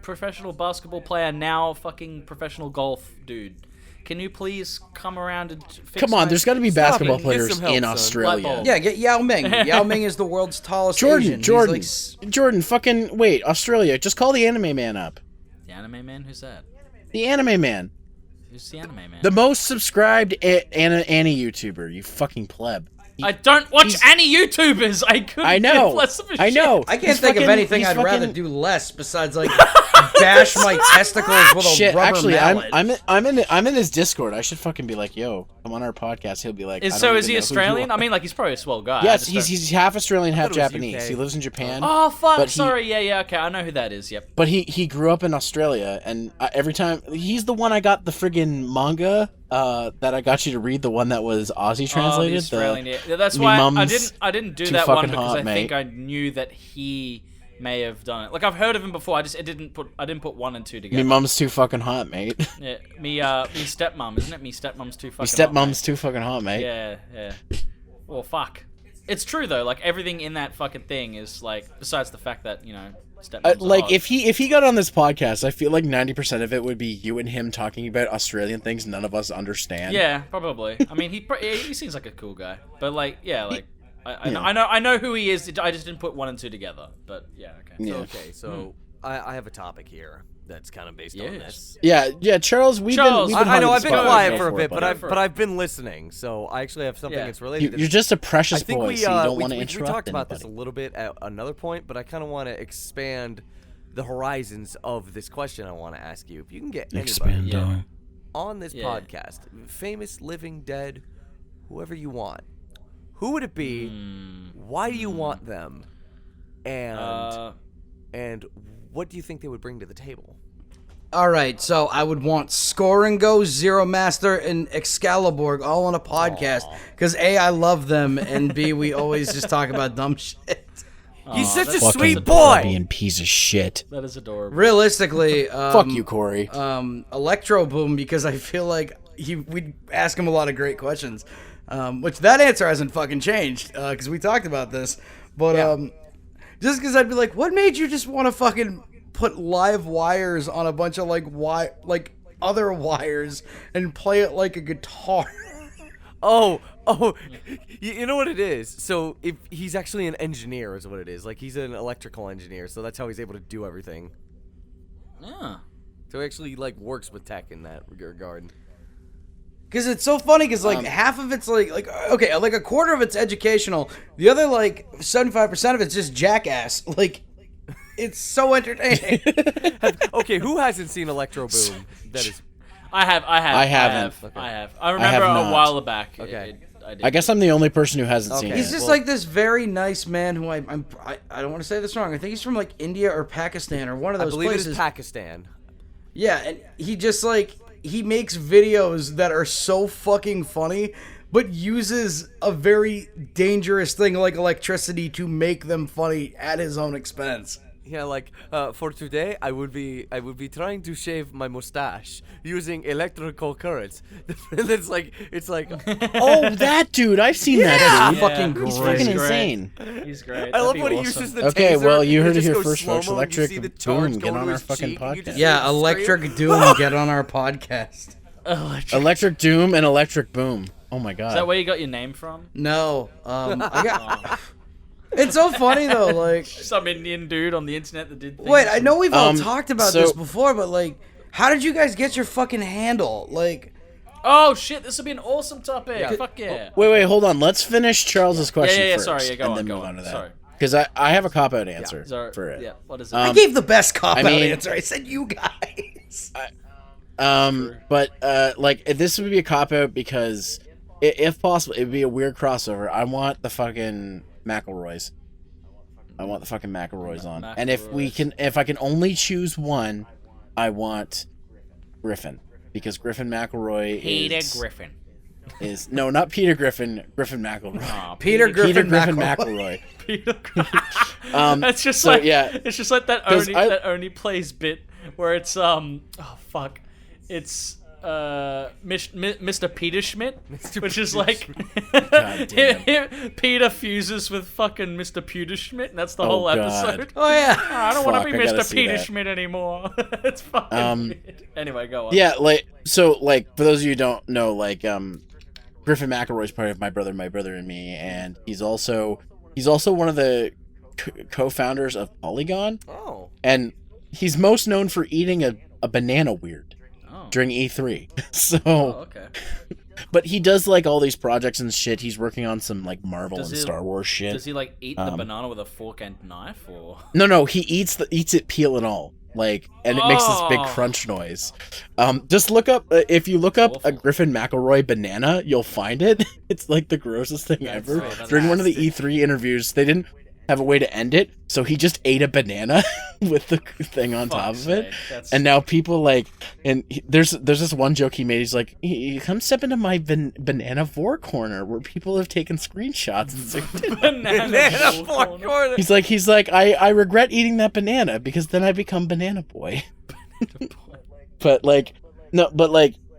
S4: professional basketball player, now fucking professional golf dude. Can you please come around and fix
S3: Come on,
S4: my-
S3: there's got to be
S5: Stop
S3: basketball
S5: it. Get
S3: players
S5: some help,
S3: in
S5: son.
S3: Australia.
S4: Light bulb.
S2: Yeah, get Yao Ming. Yao Ming is the world's tallest Asian. He's
S3: Jordan,
S2: like
S3: Jordan, fucking wait, Australia. Just call the anime man up.
S4: The anime man? Who's that?
S3: The anime man,
S4: Who's the anime man?
S3: the most subscribed Annie YouTuber. You fucking pleb.
S4: I don't watch any YouTubers. I couldn't
S3: I know.
S4: give less of a
S3: I know.
S4: shit.
S2: I can't
S3: He's
S2: think of
S3: fucking-
S2: anything
S3: he's
S2: I'd rather
S3: fucking-
S2: do less besides like bash my testicles with a
S3: Shit,
S2: rubber
S3: actually,
S2: mallet.
S3: I'm in his Discord. I should fucking be like, yo, come on our podcast. He'll be like, I don't
S4: So
S3: even
S4: is he
S3: know who you
S4: Australian?
S3: are.
S4: I mean, like, he's probably a swell guy. I
S3: Yes,
S4: just don't-
S3: he's half Australian, half
S5: thought it was
S3: Japanese.
S5: UK.
S3: He lives in Japan.
S4: Oh, fuck.
S3: But he-
S4: Sorry. Yeah, okay. I know who that is. Yep.
S3: But he grew up in Australia, and every time he's the one I got the friggin' manga that I got you to read, the one that was Aussie translated.
S4: Oh, the Australian, yeah. That's
S3: Me
S4: why
S3: mum's
S4: I didn't do
S3: too
S4: that one
S3: fucking
S4: because
S3: hot,
S4: I think
S3: mate.
S4: I knew that he may have done it. Like, I've heard of him before. I didn't put one and two
S3: Me
S4: together.
S3: mum's too fucking hot, mate.
S4: Yeah, me stepmom, isn't it? Me stepmom's too fucking.
S3: Me
S4: hot, mate.
S3: stepmom's too fucking hot, mate.
S4: Yeah. Well, fuck. It's true though. Like, everything in that fucking thing is like, besides the fact that stepmom's
S3: Like
S4: hot.
S3: if he got on this podcast, I feel like 90% of it would be you and him talking about Australian things none of us understand.
S4: Yeah, probably. I mean, he seems like a cool guy, but like, yeah, like. I know who he is. I just didn't put one and two together. But yeah, okay.
S3: Yeah.
S5: Okay, so I have a topic here that's kind of based on this.
S3: Yeah, Charles. We've been
S5: I know
S3: hogging
S5: I've
S3: the
S5: been
S3: spotlight
S5: quiet
S3: Go
S5: for a bit,
S3: it,
S5: but I've been listening, so I actually have something
S4: Yeah.
S5: that's related. to
S3: You're
S5: this.
S3: just a precious
S5: I think
S3: boy,
S5: we
S3: so you don't want to
S5: we
S3: interrupt
S5: talked about this a
S3: anybody.
S5: little bit at another point, but I kind of want to expand the horizons of this question I want to ask you. If you can get anybody
S4: Yeah.
S5: on this
S4: Yeah.
S5: podcast, famous, living, dead, whoever you want, who would it be? Why do you want them? And what do you think they would bring to the table?
S2: All right, so I would want Skoringo, Zeromaster, and Xcaliborg all on a podcast because A, I love them, and B, we always just talk about dumb shit.
S5: He's such a
S4: that's-
S5: sweet
S3: Fucking
S5: boy.
S3: being piece of shit.
S4: That is adorable.
S2: Realistically,
S3: Fuck you, Corey.
S2: Electro Boom, because I feel like we'd ask him a lot of great questions, which that answer hasn't fucking changed because we talked about this. But just because I'd be like, what made you just want to fucking put live wires on a bunch of like other wires and play it like a guitar?
S5: Oh, you know what it is? So if he's actually an engineer is what it is. Like he's an electrical engineer, so that's how he's able to do everything.
S4: Yeah.
S5: So he actually like works with tech in that regard.
S2: Because it's so funny because like half of it's like okay, like a quarter of it's educational. The other like 75% of it's just jackass. Like it's so entertaining.
S5: Okay, who hasn't seen Electro Boom? That is
S4: I have.
S3: I haven't.
S4: I have. I remember
S3: have
S4: a
S3: not.
S4: while back.
S5: Okay.
S4: I did.
S3: I guess I'm the only person who hasn't seen
S5: Okay.
S3: it.
S2: He's just
S5: Well-
S2: like this very nice man who I don't want to say this wrong. I think he's from like India or Pakistan or one of
S5: I
S2: those
S5: believe
S2: places.
S5: it's Pakistan.
S2: Yeah, and he just like he makes videos that are so fucking funny, but uses a very dangerous thing like electricity to make them funny at his own expense.
S5: Yeah, like for today, I would be trying to shave my mustache using electrical currents. it's like
S3: Oh, that dude! I've seen that dude.
S2: Fucking
S3: He's
S2: great.
S3: fucking
S4: Great.
S3: insane.
S4: He's great.
S5: I love
S4: That'd
S5: when
S4: be
S5: he
S4: awesome.
S5: uses the
S3: Okay,
S5: taser,
S3: well, you
S5: and
S3: heard it
S5: just
S3: here
S5: goes
S3: first, folks.
S5: slow-mo, and you see
S3: Electric
S5: the charge
S3: Boom,
S5: go
S3: get
S5: to
S3: on our
S5: his
S3: fucking
S5: cheek, and you
S3: podcast.
S5: just
S2: Yeah,
S5: hear him
S2: Electric
S5: scream.
S2: Doom, get on our podcast.
S3: Electric Doom and Electric Boom. Oh my god.
S4: Is that where you got your name from?
S2: No, I got. It's so funny though, like.
S4: Some Indian dude on the internet that did things.
S2: Wait, I know we've all
S3: Um,
S2: talked about
S3: so-
S2: this before, but like, how did you guys get your fucking handle? Like,
S4: Oh shit, this would be an awesome topic.
S5: Yeah.
S4: Fuck yeah.
S3: Wait, hold on. Let's finish Charles's question
S4: yeah,
S3: first.
S4: sorry, yeah, go
S3: and
S4: on,
S3: then
S4: go
S3: move
S4: on.
S3: on to that.
S4: Sorry.
S3: Because I have a cop-out answer
S4: Sorry.
S3: for it.
S4: Yeah, what is it?
S2: I gave the best cop out
S3: mean-
S2: answer. I said you guys.
S3: But like this would be a cop-out because if possible, it would be a weird crossover. I want the fucking McElroys. I want the fucking McElroys on. And if I can only choose one, I want Griffin. Because Griffin McElroy
S4: Griffin.
S3: is no, not Peter Griffin. Griffin McElroy.
S4: Aw,
S2: Peter Griffin
S3: McElroy.
S4: Peter That's just
S3: so,
S4: like
S3: yeah.
S4: It's just like that
S3: 'Cause
S4: that Ernie plays bit where it's oh fuck, it's Mr. Peter Schmidt, which is like Peter fuses with fucking Mr. Peter Schmidt, and that's the whole
S3: God.
S4: episode.
S2: Oh yeah.
S4: I don't want
S3: Fuck,
S4: to be
S3: I gotta
S4: Mr.
S3: see
S4: Peter
S3: that.
S4: Schmidt anymore. It's fucking weird. Anyway, go on.
S3: Yeah, for those of you who don't know, Griffin McElroy is part of My Brother and Me, and he's also one of the co-founders of Polygon,
S5: Oh.
S3: and he's most known for eating a banana weird during E3. So,
S4: Okay.
S3: but he does like all these projects and shit. He's working on some like Marvel and Star Wars shit.
S4: Does he like eat the banana with a fork and knife, or?
S3: No, he eats it peel and all. And it makes this big crunch noise. Just look up if you look up a Griffin McElroy banana, you'll find it. It's like the grossest thing ever. During one of the E3 interviews, they didn't have a way to end it, so he just ate a banana with the thing on top of it. And now people there's this one joke he made. He's like, "Come step into my banana vor corner where people have taken screenshots and saved it."
S4: Banana
S5: Fuck, corner.
S3: He's like, I regret eating that banana because then I become Banana Boy. But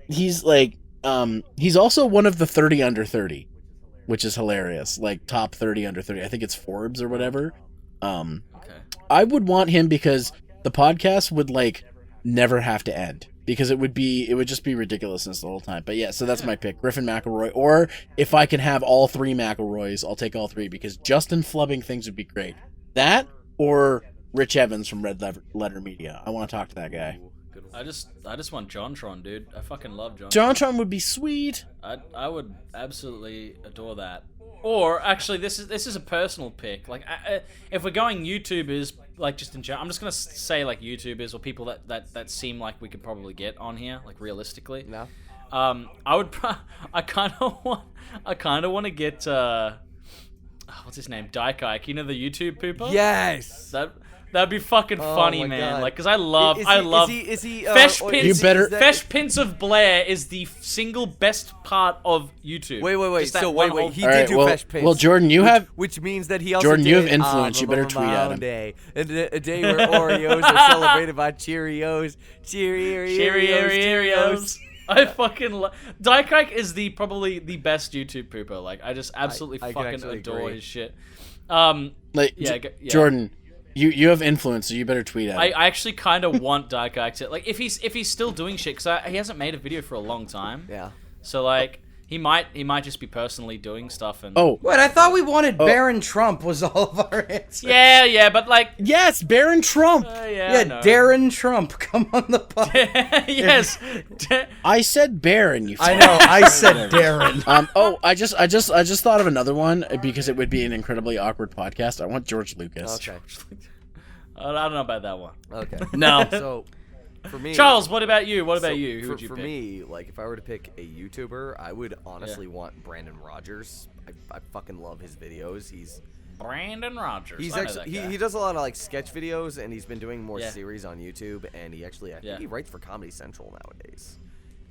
S3: he's also one of the 30 under 30, which is hilarious. Like top 30 under 30. I think it's Forbes or whatever.
S4: Okay.
S3: I would want him because the podcast would never have to end because it would just be ridiculousness the whole time. But yeah, so that's my pick, Griffin McElroy. Or if I can have all three McElroys, I'll take all three because Justin flubbing things would be great. That or Rich Evans from Red Letter Media. I want to talk to that guy.
S4: I just want JonTron, dude. I fucking love JonTron.
S3: JonTron would be sweet.
S4: I would absolutely adore that. Or actually, this is a personal pick. If we're going YouTubers, just in general, I'm just gonna say YouTubers or people that seem like we could probably get on here, realistically.
S5: No.
S4: I kind of want to get what's his name, Dyke. You know, the YouTube pooper.
S5: Yes.
S4: That'd be fucking funny,
S5: my
S4: man.
S5: God.
S4: Because I love
S5: Is he
S4: Fesh
S5: or
S4: Pins.
S5: is that-
S4: Fesh Pins of Blair is the single best part of YouTube.
S5: Wait.
S4: Just that
S5: So
S4: one
S5: wait.
S4: whole-
S5: He
S3: All
S5: did
S3: right,
S5: do
S3: well-
S5: Fesh Pins.
S3: well, Jordan,
S5: which means that he also
S3: Jordan,
S5: did,
S3: you have influence. You better tweet at him.
S5: Day. A day where Oreos are celebrated by Cheerios. Cheerios.
S4: I fucking love. Dyke is probably the best YouTube pooper. I just absolutely
S5: I can
S4: fucking
S5: actually
S4: adore
S5: agree.
S4: his shit.
S3: Yeah. Jordan, you have influence, so you better tweet at him.
S4: I actually kind of want Dyke to if he's still doing shit because he hasn't made a video for a long time.
S5: Yeah.
S4: So he might just be personally doing stuff and.
S3: Oh,
S2: Wait, I thought we wanted Baron Trump was all of our answers.
S4: Yeah, but
S3: yes, Baron Trump.
S2: Yeah,
S4: no.
S2: Darren Trump, come on the pod.
S4: Yes.
S3: I said Baron. You.
S2: I know, I said Darren.
S3: I just thought of another one because it would be an incredibly awkward podcast. I want George Lucas.
S5: Okay.
S4: I don't know about that one.
S5: Okay.
S2: No.
S5: So, for me,
S4: Charles, what about you? What about you? Who would you
S5: for
S4: pick?
S5: me, if I were to pick a YouTuber, I would honestly want Brandon Rogers. I fucking love his videos.
S4: Brandon Rogers.
S5: He's
S4: I know
S5: actually
S4: that guy.
S5: he does a lot of sketch videos, and he's been doing more
S4: Yeah.
S5: series on YouTube. And he actually I think
S4: Yeah.
S5: he writes for Comedy Central nowadays.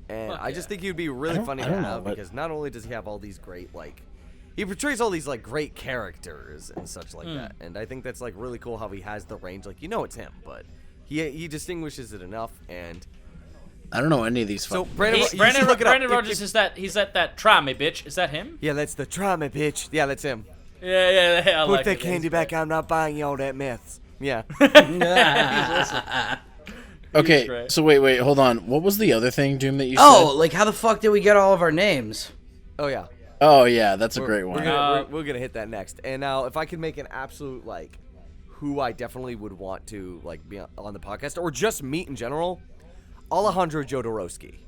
S5: And
S4: Fuck
S5: I just
S4: yeah.
S5: think he would be really funny
S3: I
S5: to
S3: don't know,
S5: have
S3: but-
S5: because not only does he have all these great he portrays all these great characters and such
S4: Hmm.
S5: that, and I think that's really cool how he has the range. It's him, but he distinguishes it enough. And
S3: I don't know any of these.
S5: so
S3: fucking-
S5: Brandon, you should look it up.
S4: Brandon Rogers is that he's that try me bitch. Is that him?
S5: Yeah, that's the try me bitch. Yeah, that's him.
S4: Yeah. I
S5: Put
S4: like
S5: that
S4: it.
S5: candy
S4: He's
S5: back.
S4: great.
S5: I'm not buying you all that meth. Yeah.
S3: Okay,
S4: great.
S3: so wait, hold on. What was the other thing, Doom, that you
S2: Oh,
S3: said?
S2: like how the fuck did we get all of our names?
S5: Oh yeah.
S3: Oh, yeah, that's a great one.
S5: We're gonna hit that next. And now, if I could make an absolute like, who I definitely would want to like be on the podcast or just meet in general, Alejandro Jodorowsky.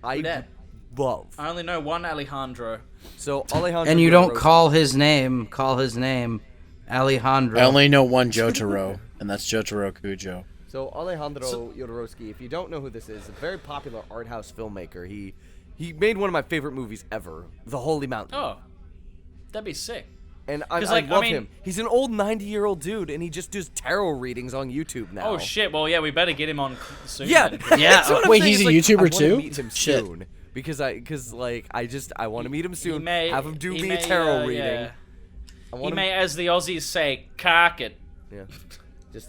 S5: I
S4: that?
S5: love.
S4: I only know one Alejandro.
S5: So Alejandro.
S2: And you don't
S5: Jodorowsky-
S2: call his name. Call his name, Alejandro.
S3: I only know one Jotaro, and that's Jotaro Kujo.
S5: So Alejandro Jodorowsky, if you don't know who this is, a very popular art house filmmaker. He made one of my favorite movies ever, The Holy Mountain.
S4: Oh, that'd be sick.
S5: And I
S4: like,
S5: love
S4: I mean-
S5: him. He's an old 90-year-old dude, and he just does tarot readings on YouTube now.
S4: Oh shit. Well, yeah, we better get him on soon.
S5: Yeah,
S4: then.
S2: Yeah.
S5: That's what I'm
S3: Wait,
S5: saying.
S3: he's
S5: It's
S3: a
S5: like,
S3: YouTuber
S5: I wanna
S3: too?
S5: Meet him
S3: Shit.
S5: soon because I want to meet him soon.
S4: He may
S5: have him do
S4: he
S5: me
S4: may,
S5: a tarot
S4: yeah.
S5: reading. I
S4: He
S5: want him.
S4: may, as the Aussies say, cock it.
S5: Yeah. Just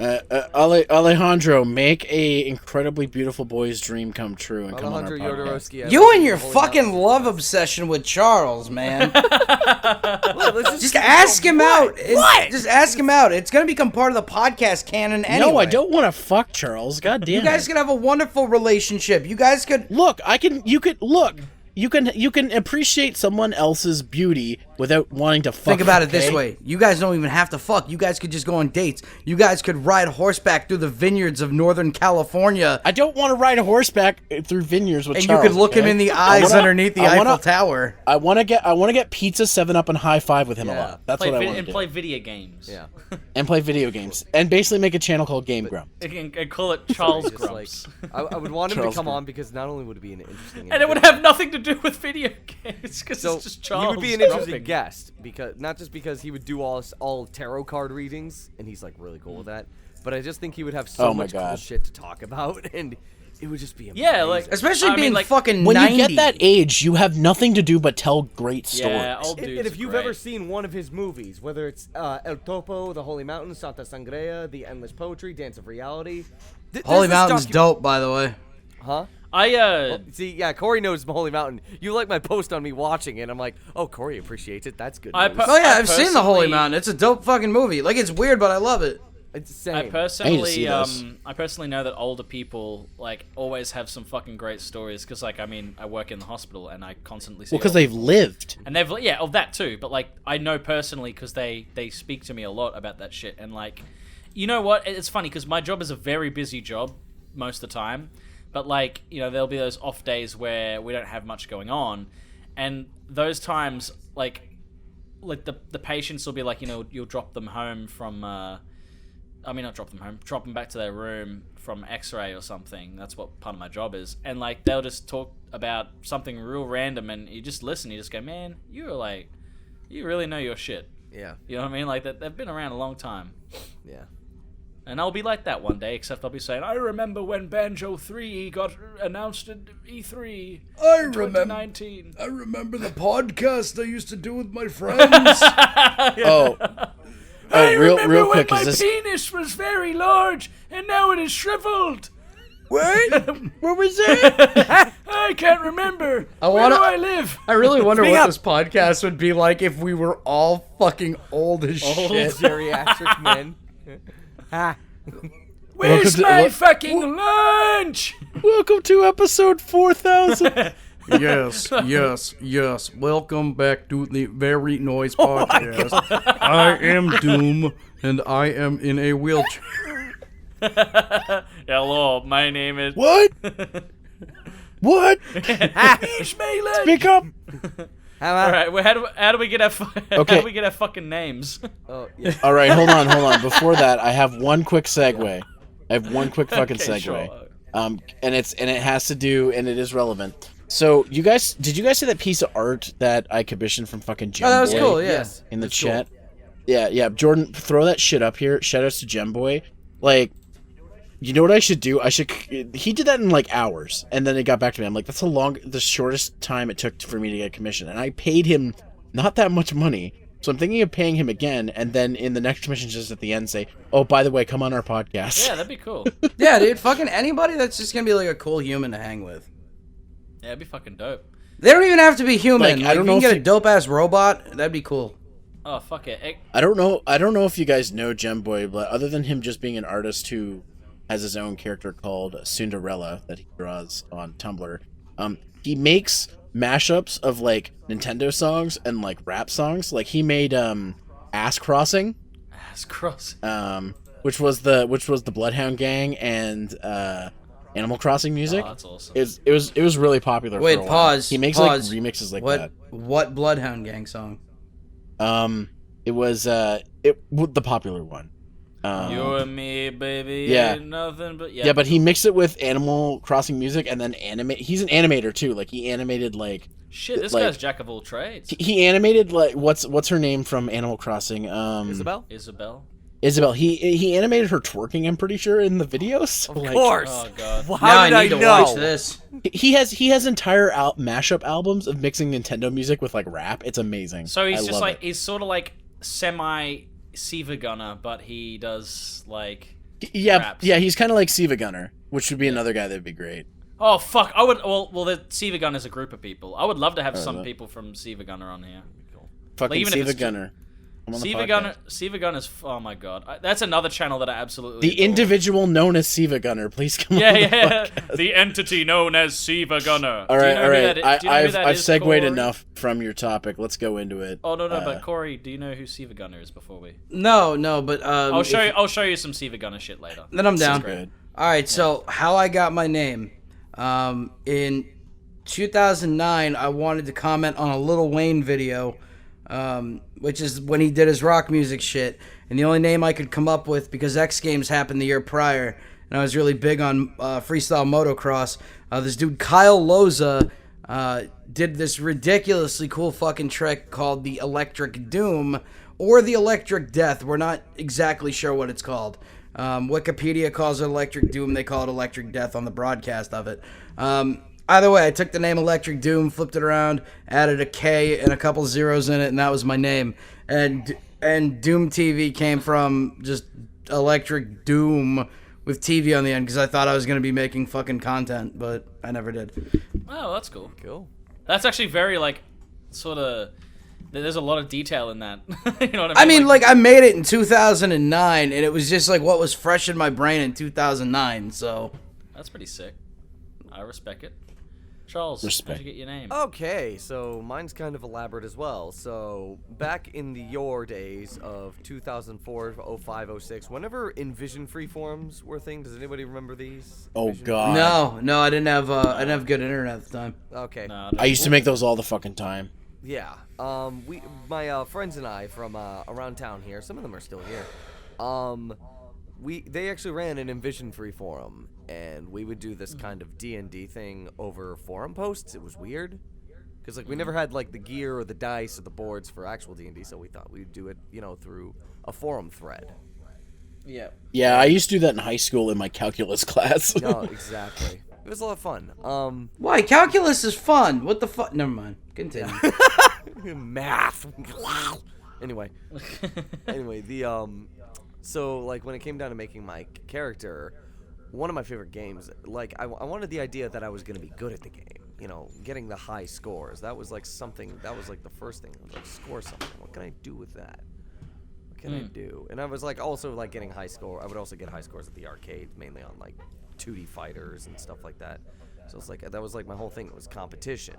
S3: Alejandro, make a incredibly beautiful boy's dream come true and come on our
S5: Alejandro
S3: podcast.
S5: Jodorowsky. I
S2: You
S5: love
S2: and your
S5: Holy
S2: fucking
S5: Mountain.
S2: love obsession with Charles, man.
S5: Look, let's
S2: Just ask him out.
S5: What?
S2: Just ask him out. It's gonna become part of the podcast canon anyway.
S3: No, I don't want to fuck Charles. God damn
S2: You guys
S3: it.
S2: could have a wonderful relationship. You guys could.
S3: Look, you can appreciate someone else's beauty without wanting to fuck.
S2: Think about it this
S3: okay?
S2: way. You guys don't even have to fuck. You guys could just go on dates. You guys could ride horseback through the vineyards of Northern California.
S3: I don't want to ride a horseback through vineyards with
S2: And
S3: Charles.
S2: you could look him
S3: okay?
S2: in the
S3: I
S2: eyes
S3: wanna-
S2: underneath the
S3: I wanna-
S2: Eiffel Tower.
S3: I want to get pizza, 7-Up, and high five with him a
S5: Yeah.
S3: lot. That's what I want to do.
S4: Play video games.
S5: Yeah.
S3: And play video games. And basically make a channel called Game Grump.
S4: And call it Charles
S5: Just
S4: Grumps.
S5: I would want him to
S3: Charles
S5: come
S3: Grump.
S5: on because not only would it be an interesting,
S4: And it would have nothing to do with video games because
S5: so
S4: it's just Charles.
S5: he would be an interesting
S4: grumping.
S5: guest because not just because he would do all tarot card readings and he's like really cool with that, but I just think he would have so
S3: Oh my
S5: much cool
S3: God.
S5: shit to talk about and it would just be amazing.
S4: Yeah, like
S2: Especially
S4: I mean,
S2: being
S4: like,
S2: fucking
S3: When
S2: 90.
S3: you get that age, you have nothing to do but tell great stories.
S4: Yeah, old
S5: And
S4: dudes.
S5: if you've
S4: great.
S5: ever seen one of his movies, whether it's El Topo, The Holy Mountain, Santa Sangria, The Endless Poetry, Dance of Reality,
S2: Holy
S5: there's this
S2: Mountain's dope, by the way.
S5: Huh?
S4: See,
S5: Yeah, Corey knows Holy Mountain. You like my post on me watching it. I'm like, oh, Corey appreciates it. That's good
S4: I
S5: news.
S4: per-
S2: Oh yeah,
S4: I
S2: I've seen the Holy
S4: personally-
S2: Mountain. It's a dope fucking movie. Like it's weird, but I love it.
S5: It's the same.
S4: I
S3: see
S4: personally,
S3: this.
S4: I personally know that older people like always have some fucking great stories because, like, I mean, I work in the hospital and I constantly see.
S3: Well, because
S4: old
S3: they've lived.
S4: and they've of that too. But like, I know personally because they speak to me a lot about that shit. And like, you know what? It's funny because my job is a very busy job most of the time. But like, you know, there'll be those off days where we don't have much going on, and those times, like the patients will be like, you know, you'll drop them home from. I mean, not drop them home, drop them back to their room from X-ray or something. That's what part of my job is. And like, they'll just talk about something real random, and you just listen. You just go, man, you really know your shit.
S5: Yeah.
S4: You know what I mean? Like that, they've been around a long time.
S5: Yeah.
S4: And I'll be like that one day, except I'll be saying, I remember when Banjo 3 got announced at E3 in 2019.
S2: I remember the podcast I used to do with my friends.
S3: Real quick,
S4: my
S3: is this?
S4: penis was very large, and now it is shriveled.
S2: Wait,
S3: What was that?
S4: I can't remember.
S2: I
S4: Where
S2: wanna-
S4: do I live?
S2: I really wonder
S5: Speak
S2: what
S5: up.
S2: this podcast would be like if we were all fucking old as shit.
S5: Geriatric men.
S4: Where's
S3: to-
S4: my
S3: what-
S4: fucking lunch?
S3: Welcome to episode 4000.
S2: Yes. Welcome back to the Very Noise Podcast. I am Doom, and I am in a wheelchair.
S4: Hello, my name is.
S3: What? What?
S4: Where's my lunch?
S3: Pick up.
S4: All right, well, how do we get our how
S3: Okay.
S4: do we get our fucking names?
S5: Oh, yeah.
S3: All right, hold on. Before that, I have one quick segue. I have one quick fucking
S4: Okay,
S3: segue.
S4: sure.
S3: And it has to do, and it is relevant. So, did you guys see that piece of art that I commissioned from fucking Gemboy?
S2: Oh, that was cool, yeah.
S5: Yes.
S3: In the
S5: That's cool.
S3: chat. Yeah. Jordan, throw that shit up here. Shoutouts to Gemboy. Like, you know what I should do? He did that in like hours, and then it got back to me. I'm like, that's the shortest time it took for me to get a commission, and I paid him not that much money. So I'm thinking of paying him again, and then in the next commission, just at the end, say, "Oh, by the way, come on our podcast."
S4: Yeah, that'd be cool.
S2: Yeah, dude, fucking anybody that's just gonna be like a cool human to hang with.
S4: Yeah, it'd be fucking dope.
S2: They don't even have to be human.
S3: Like, I don't
S2: if
S3: know
S2: you
S3: if
S2: can get a
S3: you-
S2: dope ass robot, that'd be cool.
S4: Oh fuck it.
S3: I don't know if you guys know Gemboy, but other than him just being an artist who has his own character called Cinderella that he draws on Tumblr, he makes mashups of like Nintendo songs and like rap songs. Like he made Ass Crossing, which was the Bloodhound Gang and Animal Crossing music.
S4: Oh, that's awesome.
S3: It was really popular.
S2: Wait,
S3: for a while.
S2: pause.
S3: He makes
S2: pause.
S3: like remixes like
S2: what,
S3: that.
S2: What Bloodhound Gang song?
S3: It was the popular one.
S4: You and me, baby.
S3: Yeah.
S4: Ain't nothing but
S3: Yeah, but he mixed it with Animal Crossing music and then animate. He's an animator too. Like he animated like
S4: shit. This
S3: like,
S4: guy's jack of all trades.
S3: He animated like what's her name from Animal Crossing?
S5: Isabel.
S3: Isabel. He animated her twerking. I'm pretty sure in the videos.
S5: Of
S3: like,
S5: course.
S4: Oh god.
S5: How
S2: now
S5: did
S2: I need to
S5: know?
S2: watch this.
S3: He has entire mashup albums of mixing Nintendo music with like rap. It's amazing.
S4: So he's
S3: I
S4: just
S3: love
S4: like
S3: it.
S4: he's sort of like semi Siva Gunner, but he does like raps.
S3: Yeah. He's kind of like Siva Gunner, which would be another guy that'd be great.
S4: Oh fuck! I would. Well, the Siva Gunner is a group of people. I would love to have some people from Siva Gunner on here.
S3: Fucking
S4: even if
S3: Siva
S4: it's
S3: Gunner. I'm on the
S4: Siva
S3: podcast.
S4: Gunner. Siva Gunner's. Oh my god, that's another channel that I absolutely.
S3: The
S4: adore.
S3: individual known as Siva Gunner, please come
S4: Yeah,
S3: on the
S4: yeah.
S3: podcast.
S4: The entity known as Siva Gunner.
S3: All right. I've
S4: I've
S3: segued enough from your topic. Let's go into it.
S4: Oh no, but Corey, do you know who Siva Gunner is before we?
S2: No, but
S4: I'll show you some Siva Gunner shit later.
S2: Then I'm down.
S3: Good.
S2: All right, so how I got my name. In 2009, I wanted to comment on a Lil Wayne video, which is when he did his rock music shit. And the only name I could come up with, because X Games happened the year prior, and I was really big on freestyle motocross, this dude Kyle Loza did this ridiculously cool fucking trick called the Electric Doom, or the Electric Death. We're not exactly sure what it's called. Wikipedia calls it Electric Doom. They call it Electric Death on the broadcast of it. Either way, I took the name Electric Doom, flipped it around, added a K and a couple zeros in it, and that was my name. And Doom TV came from just Electric Doom with TV on the end, because I thought I was going to be making fucking content, but I never did.
S4: Oh, that's cool.
S5: Cool.
S4: That's actually very like, sort of. There's a lot of detail in that. You know what
S2: I mean, like I made it in 2009, and it was just like what was fresh in my brain in 2009, so.
S4: That's pretty sick. I respect it. Charles, how'd you get your name?
S5: Okay, so mine's kind of elaborate as well. So back in the yore days of 2004, 05, 06, whenever Envision freeforms were a thing, does anybody remember these?
S3: Oh
S5: Envision?
S3: god.
S2: No, I didn't have good internet at the time.
S5: Okay.
S4: No,
S3: I used to make those all the fucking time.
S5: Yeah. My friends and I from around town here, some of them are still here. They actually ran an Envision free forum, and we would do this kind of D&D thing over forum posts. It was weird, because like we never had like the gear or the dice or the boards for actual D&D, so we thought we'd do it, through a forum thread.
S3: Yeah, I used to do that in high school in my calculus class.
S5: No, exactly. It was a lot of fun.
S2: Why? Calculus is fun. What the fuck? Never mind. Continue.
S5: Math. Anyway, so like when it came down to making my character, one of my favorite games, like I wanted the idea that I was gonna be good at the game, getting the high scores. That was like something. That was like the first thing. I was like, score something. What can I do with that? What can I do? And I was like also like getting high score. I would also get high scores at the arcade, mainly on like 2D fighters and stuff like that. So it's like that was like my whole thing. It was competition.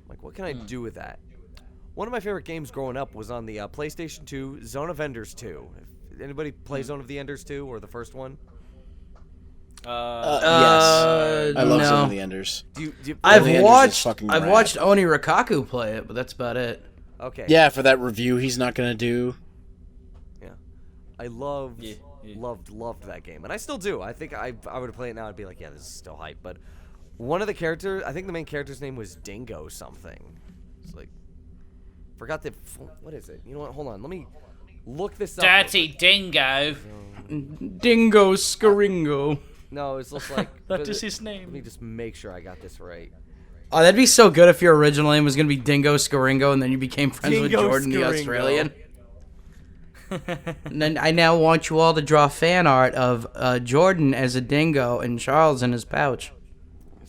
S5: Like, what can I do with that? One of my favorite games growing up was on the PlayStation 2, Zone of Enders 2. If anybody play Zone of the Enders 2 or the first one?
S3: Yes. I love
S2: no.
S3: some of the Enders.
S2: I've
S3: Enders is
S2: watched
S3: fucking
S2: I've
S3: rad.
S2: watched Oni Rakaku play it, but that's about it.
S5: Okay.
S3: Yeah, for that review he's not gonna do.
S5: Yeah. I loved
S4: Yeah.
S5: loved that game, and I still do. I think I were to play it now, I'd be like, yeah, this is still hype. But one of the characters, I think the main character's name was Dingo something. It's like, forgot the what is it? You know what? Hold on, let me look this up.
S4: Dirty dingo.
S2: Dingo Skoringo.
S5: No, it's just like
S4: That is his
S5: Let me
S4: name.
S5: just make sure I got this right.
S2: Oh, that'd be so good if your original name was gonna be Dingo Skoringo, and then you became friends with
S5: Dingo
S2: Jordan the
S5: Skoringo.
S2: Australian. And then I now want you all to draw fan art of Jordan as a dingo and Charles in his pouch.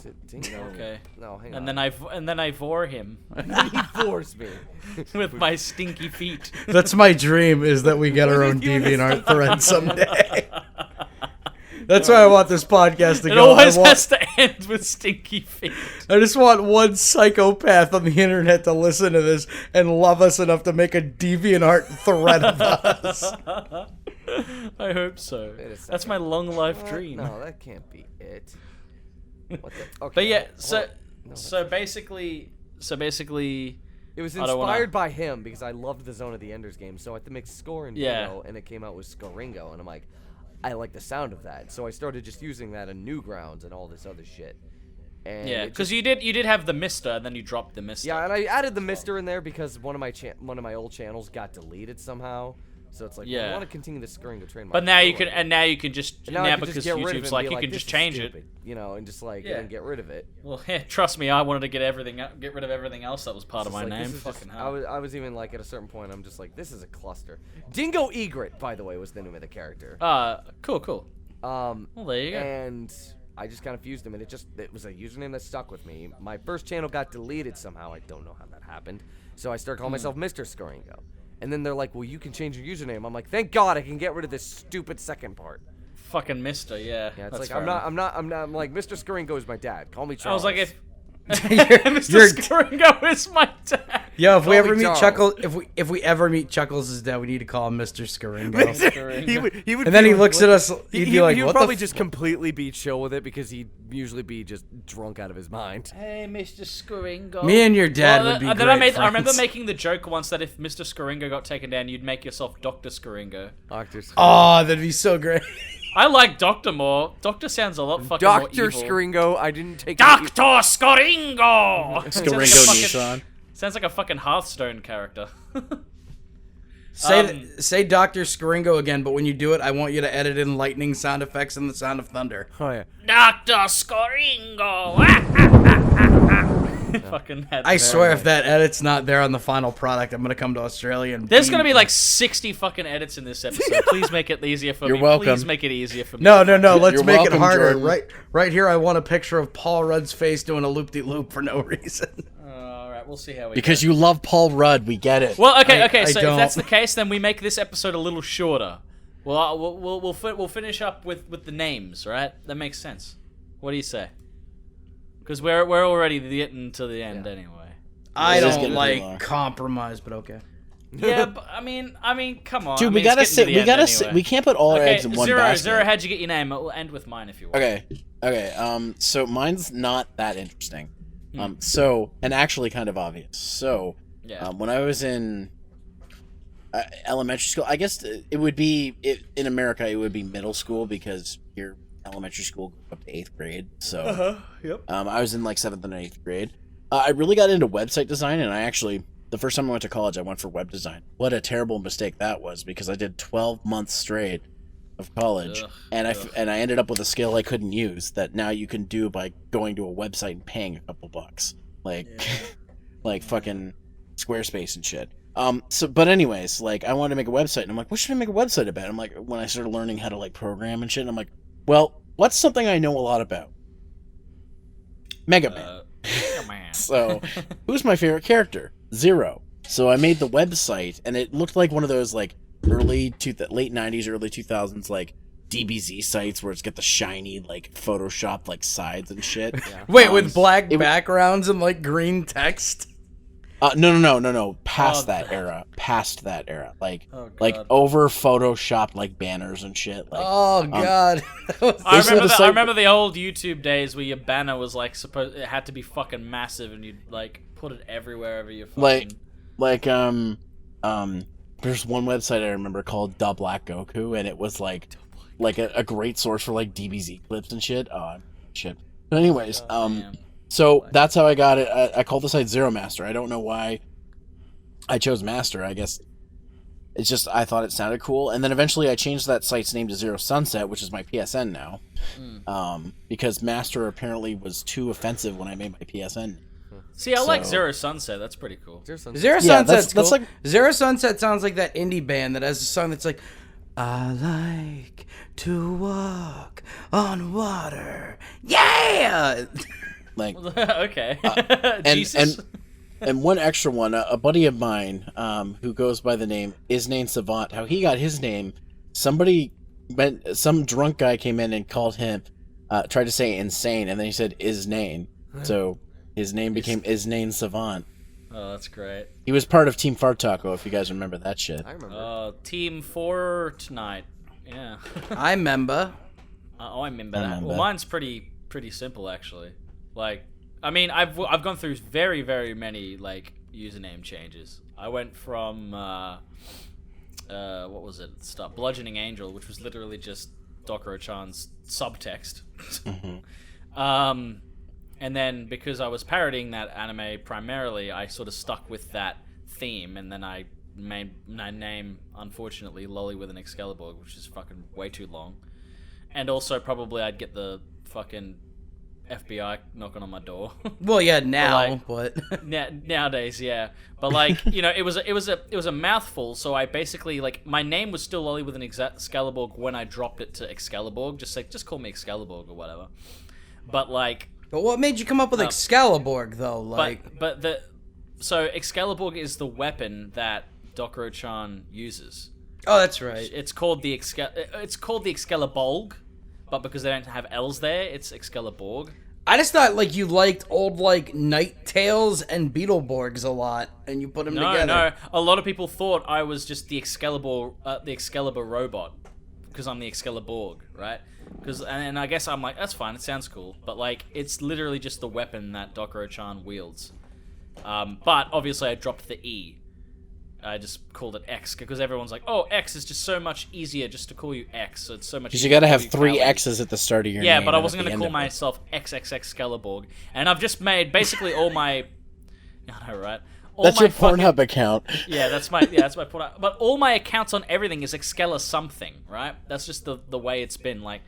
S5: Is it Dingo?
S4: Okay.
S5: No, hang on.
S4: And then I vore him
S5: He forced me.
S4: with my stinky feet.
S2: That's my dream, is that we get our own DeviantArt thread someday. That's why I want this podcast to
S4: It
S2: go.
S4: always has to end with stinky feet.
S2: I just want one psychopath on the internet to listen to this and love us enough to make a DeviantArt thread of us.
S4: I hope so.
S5: Wait a second.
S4: That's my long life
S5: What?
S4: dream.
S5: No, that can't be it. What the? Okay.
S4: But yeah,
S5: hold- no,
S4: so basically,
S5: it was
S4: I don't wanna-
S5: inspired by him because I loved the Zone of the Enders game. So I had to make Skoringo,
S4: Yeah.
S5: and it came out with Skoringo, and I'm like, I like the sound of that. So I started just using that in Newgrounds and all this other shit. And
S4: yeah,
S5: it
S4: because
S5: just-
S4: you did have the Mister, and then you dropped the Mister.
S5: yeah, and I added the Mister in there because one of my old channels got deleted somehow. So it's like, well, I
S4: Yeah.
S5: want to continue the Skoringo trademark.
S4: But now you
S5: So,
S4: can,
S5: like-
S4: and now you can just
S5: and now I
S4: now
S5: can
S4: because
S5: just get rid of it
S4: YouTube's
S5: and
S4: like
S5: be
S4: you can
S5: "This
S4: just
S5: is
S4: change
S5: stupid," you know, and just like
S4: Yeah.
S5: and get rid of it.
S4: it. Well, yeah, trust me, I wanted to get rid of everything else that was part of
S5: It's
S4: my
S5: like,
S4: name.
S5: this is just-
S4: Fucking hell.
S5: I was even like at a certain point, I'm just like, this is a cluster. Dingo Egret, by the way, was the name of the character.
S4: Cool.
S5: Well,
S4: there you go.
S5: And I just kind of fused them, and it was a username that stuck with me. My first channel got deleted somehow. I don't know how that happened. So I started calling myself Mr. Skoringo. And then they're like, well, you can change your username. I'm like, thank God I can get rid of this stupid second part.
S4: Fucking Mister, yeah.
S5: Yeah, it's
S4: that's
S5: like
S4: fair
S5: I'm like, Mr. Skoringo is my dad. Call me
S4: I
S5: Charles.
S4: was like, if
S2: You're-
S4: Mr. Skoringo is my dad.
S2: Yo, if we
S5: Call
S2: ever
S5: me
S2: meet
S5: Charles.
S2: Chuckles, if we ever meet Chuckles' dad, we need to call him Mr. Skoringo.
S5: he would
S2: And then
S5: be
S2: he
S5: like,
S2: looks
S5: what-
S2: at us. He'd be like,
S5: he would
S2: "What
S5: probably
S2: the?"
S5: just completely be chill with it because he'd usually be just drunk out of his mind.
S4: Hey, Mr. Skoringo.
S2: Me and your dad would be
S4: then
S2: great
S4: I remember
S2: friends.
S4: making the joke once that if Mr. Skoringo got taken down, you'd make yourself Dr. Skoringo.
S2: Oh, that'd be so great.
S4: I like Doctor more. Doctor sounds a lot fucking more
S5: Dr.
S4: evil.
S5: Skoringo, I didn't take
S4: Doctor Skoringo.
S3: Skoringo Nissan.
S4: Sounds like a fucking Hearthstone character.
S2: Say Dr. Skoringo again, but when you do it, I want you to edit in lightning sound effects and the sound of thunder.
S5: Oh yeah.
S4: Dr. Skoringo. Fucking head.
S2: I swear, if that edit's not there on the final product, I'm gonna come to Australia and.
S4: There's gonna be like 60 fucking edits in this episode. Please make it easier for
S3: You're
S4: me.
S3: welcome.
S4: Please make it easier for me.
S2: No. Let's
S3: You're
S2: make it
S3: welcome,
S2: harder.
S3: Jordan.
S2: Right here, I want a picture of Paul Rudd's face doing a loop-de-loop for no reason.
S4: All right, we'll see how we.
S3: Because
S4: go.
S3: you love Paul Rudd, we get it.
S4: Well, okay.
S2: I
S4: So if
S2: don't.
S4: that's the case, then we make this episode a little shorter. Well, we'll finish up with the names, right? That makes sense. What do you say? Because we're already getting to the end anyway.
S2: I
S3: This is
S2: don't
S3: getting
S2: like
S3: too long.
S2: compromise, but okay.
S4: Yeah, but I mean, come on.
S3: Dude,
S4: I mean,
S3: we gotta
S4: it's getting to the
S3: sit.
S4: end
S3: We
S4: anyway.
S3: can't put all our
S4: Okay,
S3: eggs in one
S4: Zero,
S3: basket.
S4: Zero, how'd you get your name? We'll end with mine if you want.
S3: Okay. So mine's not that interesting. And actually kind of obvious. So,
S4: Yeah.
S3: when I was in elementary school, I guess it would be in America. It would be middle school because your elementary school goes up to 8th grade. So,
S4: Yep.
S3: I was in like 7th and 8th grade. I really got into website design, and the first time I went to college, I went for web design. What a terrible mistake that was, because I did 12 months straight of college, and I ended up with a skill I couldn't use that now you can do by going to a website and paying a couple bucks, like like fucking Squarespace and shit. But anyways, like I wanted to make a website, and I'm like, what should I make a website about? I'm like, when I started learning how to like program and shit, and I'm like, well, what's something I know a lot about? Mega Man.
S4: Man.
S3: So, who's my favorite character? Zero. So I made the website, and it looked like one of those like late 90s, early 2000s like DBZ sites where it's got the shiny like Photoshop like sides and shit.
S2: Wait, with black
S3: it-
S2: backgrounds and like green text?
S3: No. Past
S4: Oh,
S3: that era. Past that era. Like
S4: Oh, God.
S3: like over Photoshopped like banners and shit. Like
S2: Oh God.
S4: I
S3: This was
S4: remember,
S3: the
S4: I
S3: site-
S4: remember the old YouTube days where your banner was like it had to be fucking massive, and you'd like put it everywhere you fucking.
S3: like there's one website I remember called The Black Goku, and it was like a great source for like DBZ clips and shit. Shit. But anyways,
S4: man.
S3: so that's how I got it. I called the site Zeromaster. I don't know why I chose Master. I guess it's just I thought it sounded cool, and then eventually I changed that site's name to Zero Sunset, which is my PSN now, because Master apparently was too offensive when I made my PSN.
S4: See, I like
S3: So-
S4: Zero Sunset. That's pretty cool.
S2: Zero
S3: Yeah,
S2: Sunset's
S3: that's
S2: cool.
S3: like-
S2: Zero Sunset sounds like that indie band that has a song that's like, I like to walk on water. Yeah!
S3: Like,
S4: Okay.
S3: and and one extra one, a buddy of mine, who goes by the name Isnane Savant. How he got his name? Some drunk guy came in and called him, tried to say insane, and then he said Isnane. So his name became Isnane Savant.
S4: Oh, that's great.
S3: He was part of Team Fart Taco, if you guys remember that shit.
S5: I remember.
S4: Team Fortnite. Yeah.
S2: I remember.
S4: I remember that. Well, mine's pretty simple actually. Like, I mean, I've gone through very, very many like username changes. I went from what was it? Stuff Bludgeoning Angel, which was literally just Dokuro-chan's subtext. And then because I was parodying that anime primarily, I sort of stuck with that theme, and then I made my name, unfortunately, Lolly with an Xcaliborg, which is fucking way too long. And also probably I'd get the fucking FBI knocking on my door.
S2: Well, yeah, now, but
S4: nowadays, yeah. But like, you know, it was a mouthful. So I basically like my name was still Lolly with an Xcaliborg when I dropped it to Xcaliborg. Just call me Xcaliborg or whatever. But like,
S2: but what made you come up with Xcaliborg though? Like,
S4: so Xcaliborg is the weapon that Dokuro-chan uses.
S2: Oh, that's right.
S4: It's called the Xcaliborg, but because they don't have L's there, it's Xcaliborg.
S2: I just thought like you liked old like Night Tales and Beetleborgs a lot, and you put them together.
S4: No. A lot of people thought I was just the Excalibur robot, because I'm the Xcaliborg, right? And I guess I'm like, that's fine, it sounds cool, but like it's literally just the weapon that Dokuro-chan wields. But obviously I dropped the E. I just called it X because everyone's like, "Oh, X is just so much easier just to call you X." So it's so much.
S3: Because you got to have 3 X's at the start of your name.
S4: Yeah, but I wasn't going to call myself XXXcaliborg, and I've just made basically all my. I know, right?
S3: That's your Pornhub account.
S4: Yeah, that's my Pornhub. But all my accounts on everything is Excala something, right? That's just the way it's been. Like,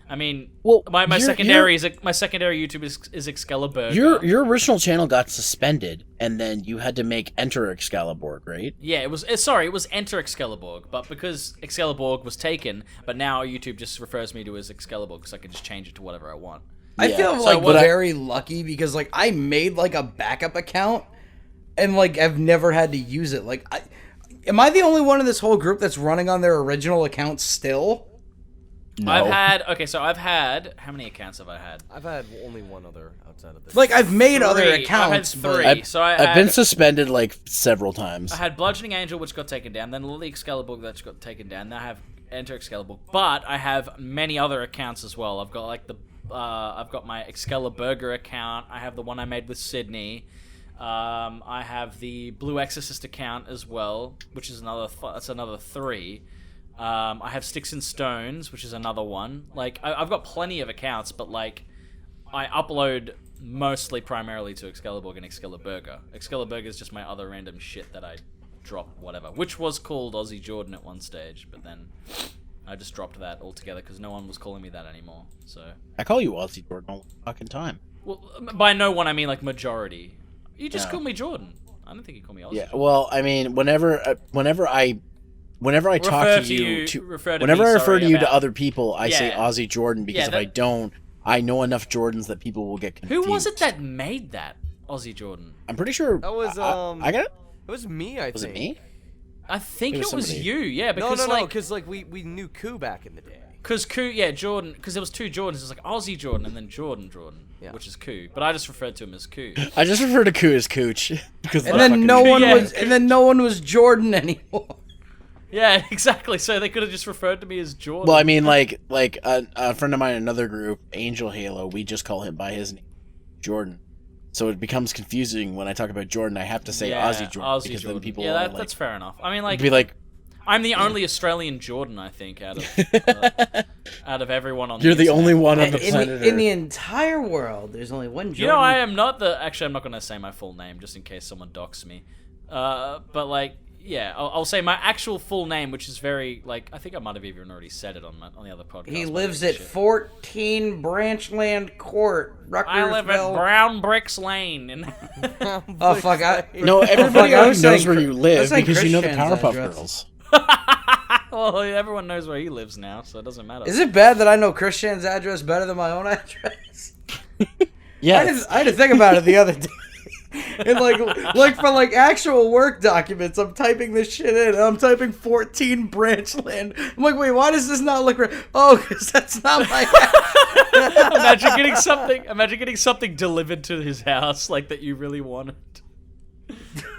S4: I mean,
S3: well,
S4: my secondary YouTube is Excaliburg.
S3: Your original channel got suspended, and then you had to make Enter Xcaliborg, right?
S4: Yeah, it was Enter Xcaliborg, but because Xcaliborg was taken, but now YouTube just refers me to as Excaliborg because I can just change it to whatever I want.
S2: I feel like very lucky because like I made like a backup account, and like I've never had to use it. Like, am I the only one in this whole group that's running on their original account still?
S3: No.
S4: I've had how many accounts have I had?
S5: I've had only one other outside of this.
S2: Like I've made other accounts.
S4: I've had 3.
S3: I've been suspended like several times.
S4: I had Bludgeoning Angel, which got taken down. Then Lily Excaliburg, that got taken down. Now I have Enter Excaliburg, but I have many other accounts as well. I've got like I've got my Excaliburger account. I have the one I made with Sydney. I have the Blue Exorcist account as well, which is another 3. I have Sticks and Stones, which is another one. Like, I've got plenty of accounts, but, like, I upload mostly primarily to Excaliborg and Excaliburger. Excaliburger is just my other random shit that I drop, whatever. Which was called Aussie Jordan at one stage, but then I just dropped that altogether because no one was calling me that anymore, so...
S3: I call you Aussie Jordan all the fucking time.
S4: Well, by no one, I mean, like, majority. You just call me Jordan. I don't think you call me Aussie.
S3: Yeah, well, I mean, whenever I talk to you, whenever I refer to you to other people, I say Aussie Jordan because if I don't, I know enough Jordans that people will get confused.
S4: Who was it that made that Aussie Jordan?
S3: I'm pretty sure
S5: that was
S3: I got it.
S5: It was me. I think.
S3: Was it me?
S4: I think it was you. Yeah,
S5: No,
S4: because
S5: because like we knew Koo back in the day.
S4: Because Koo, Jordan, because there was 2 Jordans. It was like Aussie Jordan and then Jordan, which is Koo. But I just referred to him as Koo.
S3: I just refer to Koo as Cooch because
S2: and then no one was Jordan anymore.
S4: Yeah, exactly. So they could have just referred to me as Jordan.
S3: Well, I mean, like a friend of mine in another group, Angel Halo, we just call him by his name, Jordan. So it becomes confusing when I talk about Jordan. I have to say Aussie Jordan because then people are like,
S4: that's fair enough. I mean, like,
S3: be like,
S4: I'm the only Australian Jordan, I think, out of everyone on.
S3: You're the
S4: internet.
S3: only one on the planet.
S2: In the entire world, there's only one Jordan.
S4: You know, I am not the. Actually, I'm not going to say my full name just in case someone docks me. But like. Yeah, I'll say my actual full name, which is very, like, I think I might have even already said it on the other podcast.
S2: He lives at 14 Branchland Court, Ruckersville.
S4: I live at Brown Bricks Lane.
S2: Oh, fuck.
S3: No, everybody always knows where you live because you know the
S2: Christian's
S3: Powerpuff
S2: address.
S3: Girls.
S4: Well, everyone knows where he lives now, so it doesn't matter.
S2: Is it bad that I know Chris Chan's address better than my own address?
S3: Yeah.
S2: I had to think about it the other day. And like for like actual work documents, I'm typing this shit in, and I'm typing 14 Branchland. I'm like, wait, why does this not look right? Oh, because that's not my house.
S4: Imagine getting something delivered to his house like that you really wanted.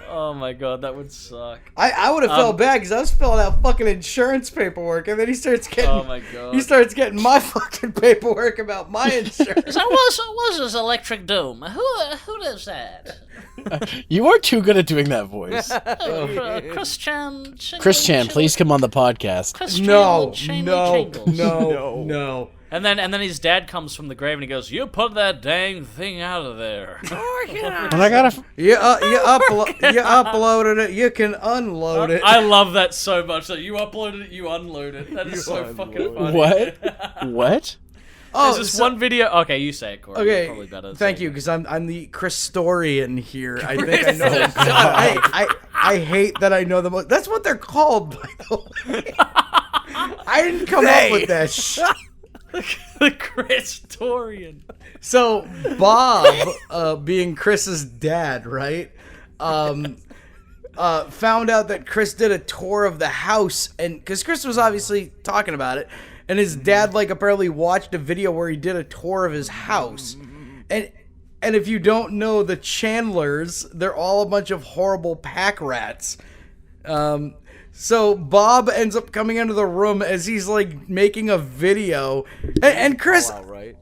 S4: Oh my god, that would suck.
S2: I would have felt bad because I was filling out fucking insurance paperwork, and then he starts getting.
S4: Oh my god.
S2: He starts getting my fucking paperwork about my insurance.
S7: So what's this electric doom? Who does that?
S3: You are too good at doing that voice.
S7: Christian.
S3: Christian, please come on the podcast.
S2: No.
S4: And then his dad comes from the grave and he goes, "You put that dang thing out of there."
S3: And I gotta.
S2: You uploaded it. You can unload it.
S4: I love that so much. That you uploaded it, you unload it. That is so fucking funny.
S3: What?
S4: Oh, there's this one video. Okay, you say it, Corey.
S2: Okay,
S4: Probably better
S2: thank you, because I'm the Christorian here. I think I know. I hate that I know the most. That's what they're called, by the way. I didn't come up with that shit.
S4: The Christorian.
S2: So Bob, being Chris's dad, right? Found out that Chris did a tour of the house, and because Chris was obviously talking about it, and his dad like apparently watched a video where he did a tour of his house, and if you don't know the Chandlers, they're all a bunch of horrible pack rats. So Bob ends up coming into the room as he's like making a video, and Chris,
S5: right?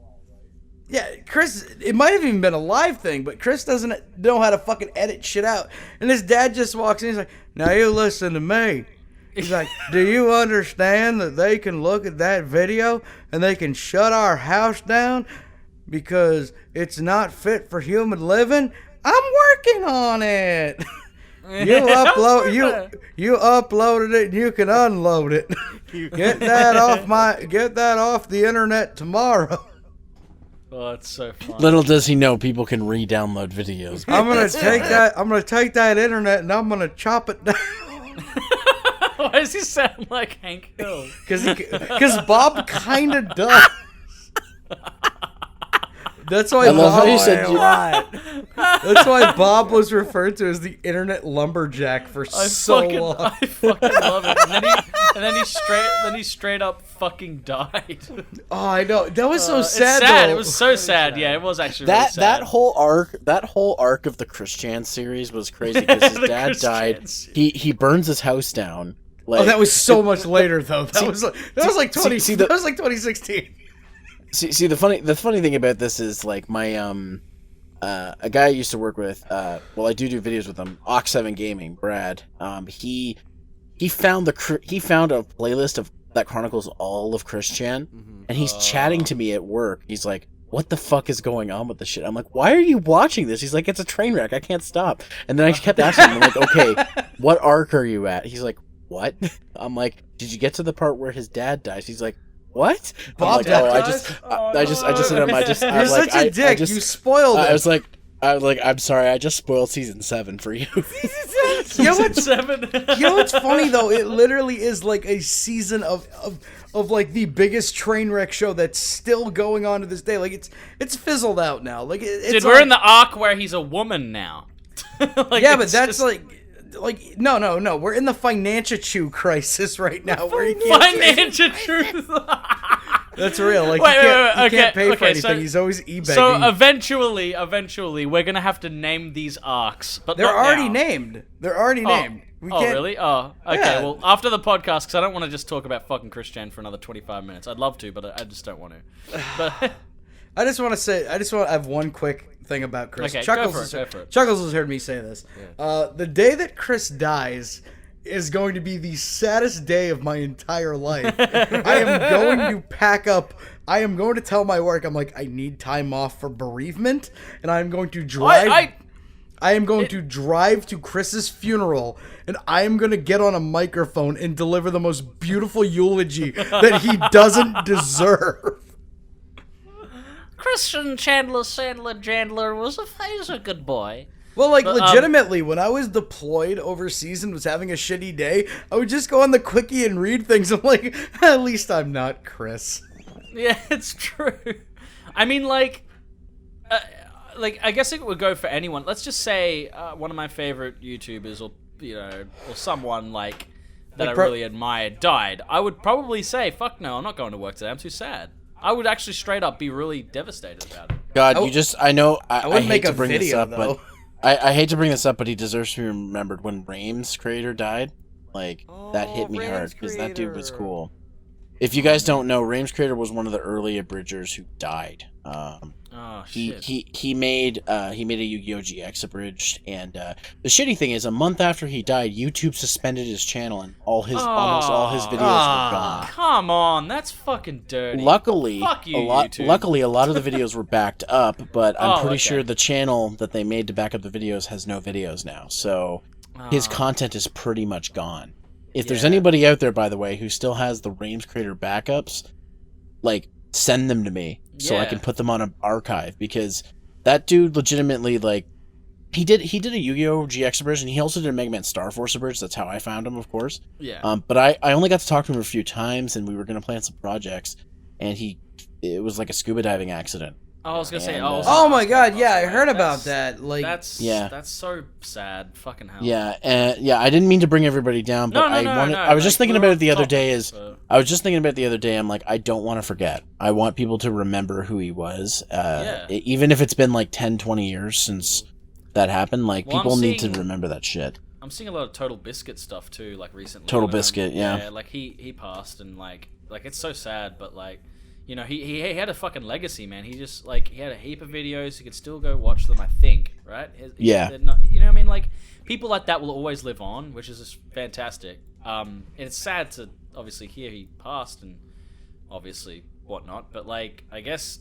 S2: yeah, Chris, it might have even been a live thing, but Chris doesn't know how to fucking edit shit out. And his dad just walks in, he's like, "Now you listen to me." He's like, "Do you understand that they can look at that video and they can shut our house down because it's not fit for human living? I'm working on it." You uploaded it, and you can unload it. Get that off the internet tomorrow.
S4: Oh, that's so funny.
S3: Little does he know, people can re-download videos.
S2: I'm gonna take that internet and I'm gonna chop it down.
S4: Why does he sound like Hank Hill?
S2: Because Bob kind of does. That's why That's why Bob was referred to as the internet lumberjack for so long.
S4: I fucking love it. And then he straight up fucking died.
S2: Oh, I know. That was so sad.
S4: It's sad.
S2: Though.
S4: It was so sad. Yeah, it was actually really sad.
S3: That whole arc of the Christian series was crazy because his dad died. He burns his house down. Like,
S2: that was so much later though. That was like 2016.
S3: See, the funny thing about this is like my a guy I used to work with. Well, I do videos with him. Ox7 Gaming, Brad. He found a playlist that chronicles all of Christian, and he's chatting to me at work. He's like, "What the fuck is going on with this shit?" I'm like, "Why are you watching this?" He's like, "It's a train wreck. I can't stop." And then I kept asking him, I'm like, "Okay, what arc are you at?" He's like, "What?" I'm like, "Did you get to the part where his dad dies?" He's like, "What?"
S2: Bob,
S3: I just said,
S2: You're such a dick. You spoiled it.
S3: I was like, "I'm sorry. I just spoiled season 7 for you."
S2: You know what's funny though? It literally is like a season of like the biggest train wreck show that's still going on to this day. Like it's fizzled out now. Like it's
S4: we're in the arc where he's a woman now.
S2: Yeah, but that's just... like no. We're in the financial crisis right now. Where you can't
S4: financial truth.
S2: That's real. Like
S4: wait,
S2: he can't pay for anything. He's always eBay.
S4: So eventually, we're gonna have to name these arcs, but
S2: they're
S4: not
S2: already
S4: now.
S2: named. They're already named. We can't...
S4: really? Oh, okay.
S2: Yeah.
S4: Well, after the podcast, because I don't want to just talk about fucking Christian for another 25 minutes. I'd love to, but I just don't want to. But
S2: I just want to have one quick thing about Chris.
S4: Okay,
S2: Chuckles
S4: go for it.
S2: Chuckles has heard me say this. Yeah. The day that Chris dies is going to be the saddest day of my entire life. I am going to pack up. I am going to tell my work, I'm like, I need time off for bereavement, and I'm going to drive. I am going to drive to Chris's funeral, and I am going to get on a microphone and deliver the most beautiful eulogy that he doesn't deserve.
S7: Christian Chandler was a good boy.
S2: Well, like,
S4: But,
S2: legitimately, when I was deployed overseas and was having a shitty day, I would just go on the quickie and read things. I'm like, at least I'm not Chris.
S4: Yeah, it's true. I mean, like, I guess it would go for anyone. Let's just say one of my favorite YouTubers, or or someone like that I really admired, died. I would probably say, "Fuck no, I'm not going to work today. I'm too sad." I would actually straight up be really devastated about it.
S3: God, I know, I
S2: wouldn't
S3: hate
S2: make
S3: to
S2: a
S3: bring this
S2: video,
S3: up,
S2: though.
S3: but I hate to bring this up, but he deserves to be remembered. When Raims creator died, like, that hit me
S5: Raims
S3: hard, because that dude was
S5: creator.
S3: cool. If you guys don't know, Raims creator was one of the early abridgers who died.
S4: Oh shit.
S3: He made a Yu-Gi-Oh! GX abridged, and the shitty thing is, a month after he died, YouTube suspended his channel, and almost all his videos were gone.
S4: Come on, that's fucking dirty.
S3: Luckily,
S4: Fuck you,
S3: a lot
S4: YouTube.
S3: of the videos were backed up, but I'm pretty
S4: okay.
S3: sure the channel that they made to back up the videos has no videos now, so his content is pretty much gone. If there's anybody out there, by the way, who still has the Raims creator backups, like, send them to me so I can put them on an archive, because that dude legitimately, like, he did a Yu-Gi-Oh! GX abridged, and he also did a Mega Man Star Force abridged. That's how I found him, of course.
S4: Yeah.
S3: But I only got to talk to him a few times, and we were going to plan some projects, and it was like a scuba diving accident.
S4: I was gonna say.
S3: And,
S2: Oh my god, yeah, I heard about that. Like,
S4: That's so sad. Fucking hell.
S3: Yeah, I didn't mean to bring everybody down, but I was just thinking about it the other day. I'm like, I don't want to forget. I want people to remember who he was. Even if it's been like 10, 20 years since that happened, like, people need to remember that shit.
S4: I'm seeing a lot of Total Biscuit stuff too, like recently.
S3: Total Biscuit, yeah.
S4: Yeah, like he passed, and like it's so sad, but like, he had a fucking legacy, man. He just, like, he had a heap of videos. You could still go watch them, I think, right? They're not, you know what I mean? Like, people like that will always live on, which is just fantastic. And it's sad to obviously hear he passed and obviously whatnot, but like, I guess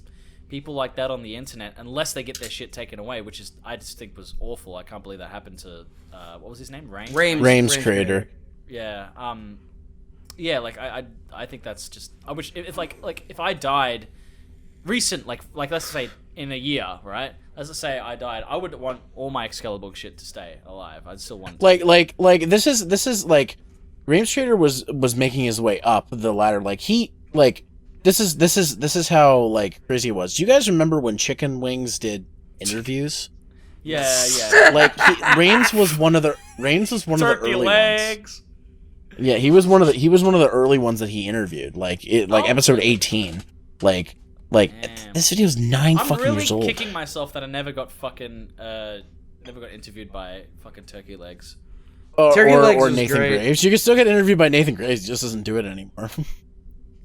S4: people like that on the internet, unless they get their shit taken away, which is, I just think was awful. I can't believe that happened to what was his name?
S3: Raims creator.
S4: Yeah. Yeah, like I think that's just, I wish if I died recent, like let's say in a year, right? Let's say I died, I would want all my Xcaliborg shit to stay alive. I'd still want it
S3: like this is like, Raims creator was making his way up the ladder. Like, this is how, like, crazy it was. Do you guys remember when Chicken Wings did interviews?
S4: Yeah.
S3: Like, Raims was one of the
S4: Turkey
S3: early
S4: legs.
S3: ones. Yeah, he was one of the early ones that he interviewed. Like, episode 18. Like
S4: Damn.
S3: this video's 9 fucking years old.
S4: I'm really kicking myself that I never got interviewed by fucking Turkey Legs.
S2: Turkey Legs
S3: or
S2: was
S3: Nathan
S2: great.
S3: Graves. You can still get interviewed by Nathan Graves. He just doesn't do it anymore.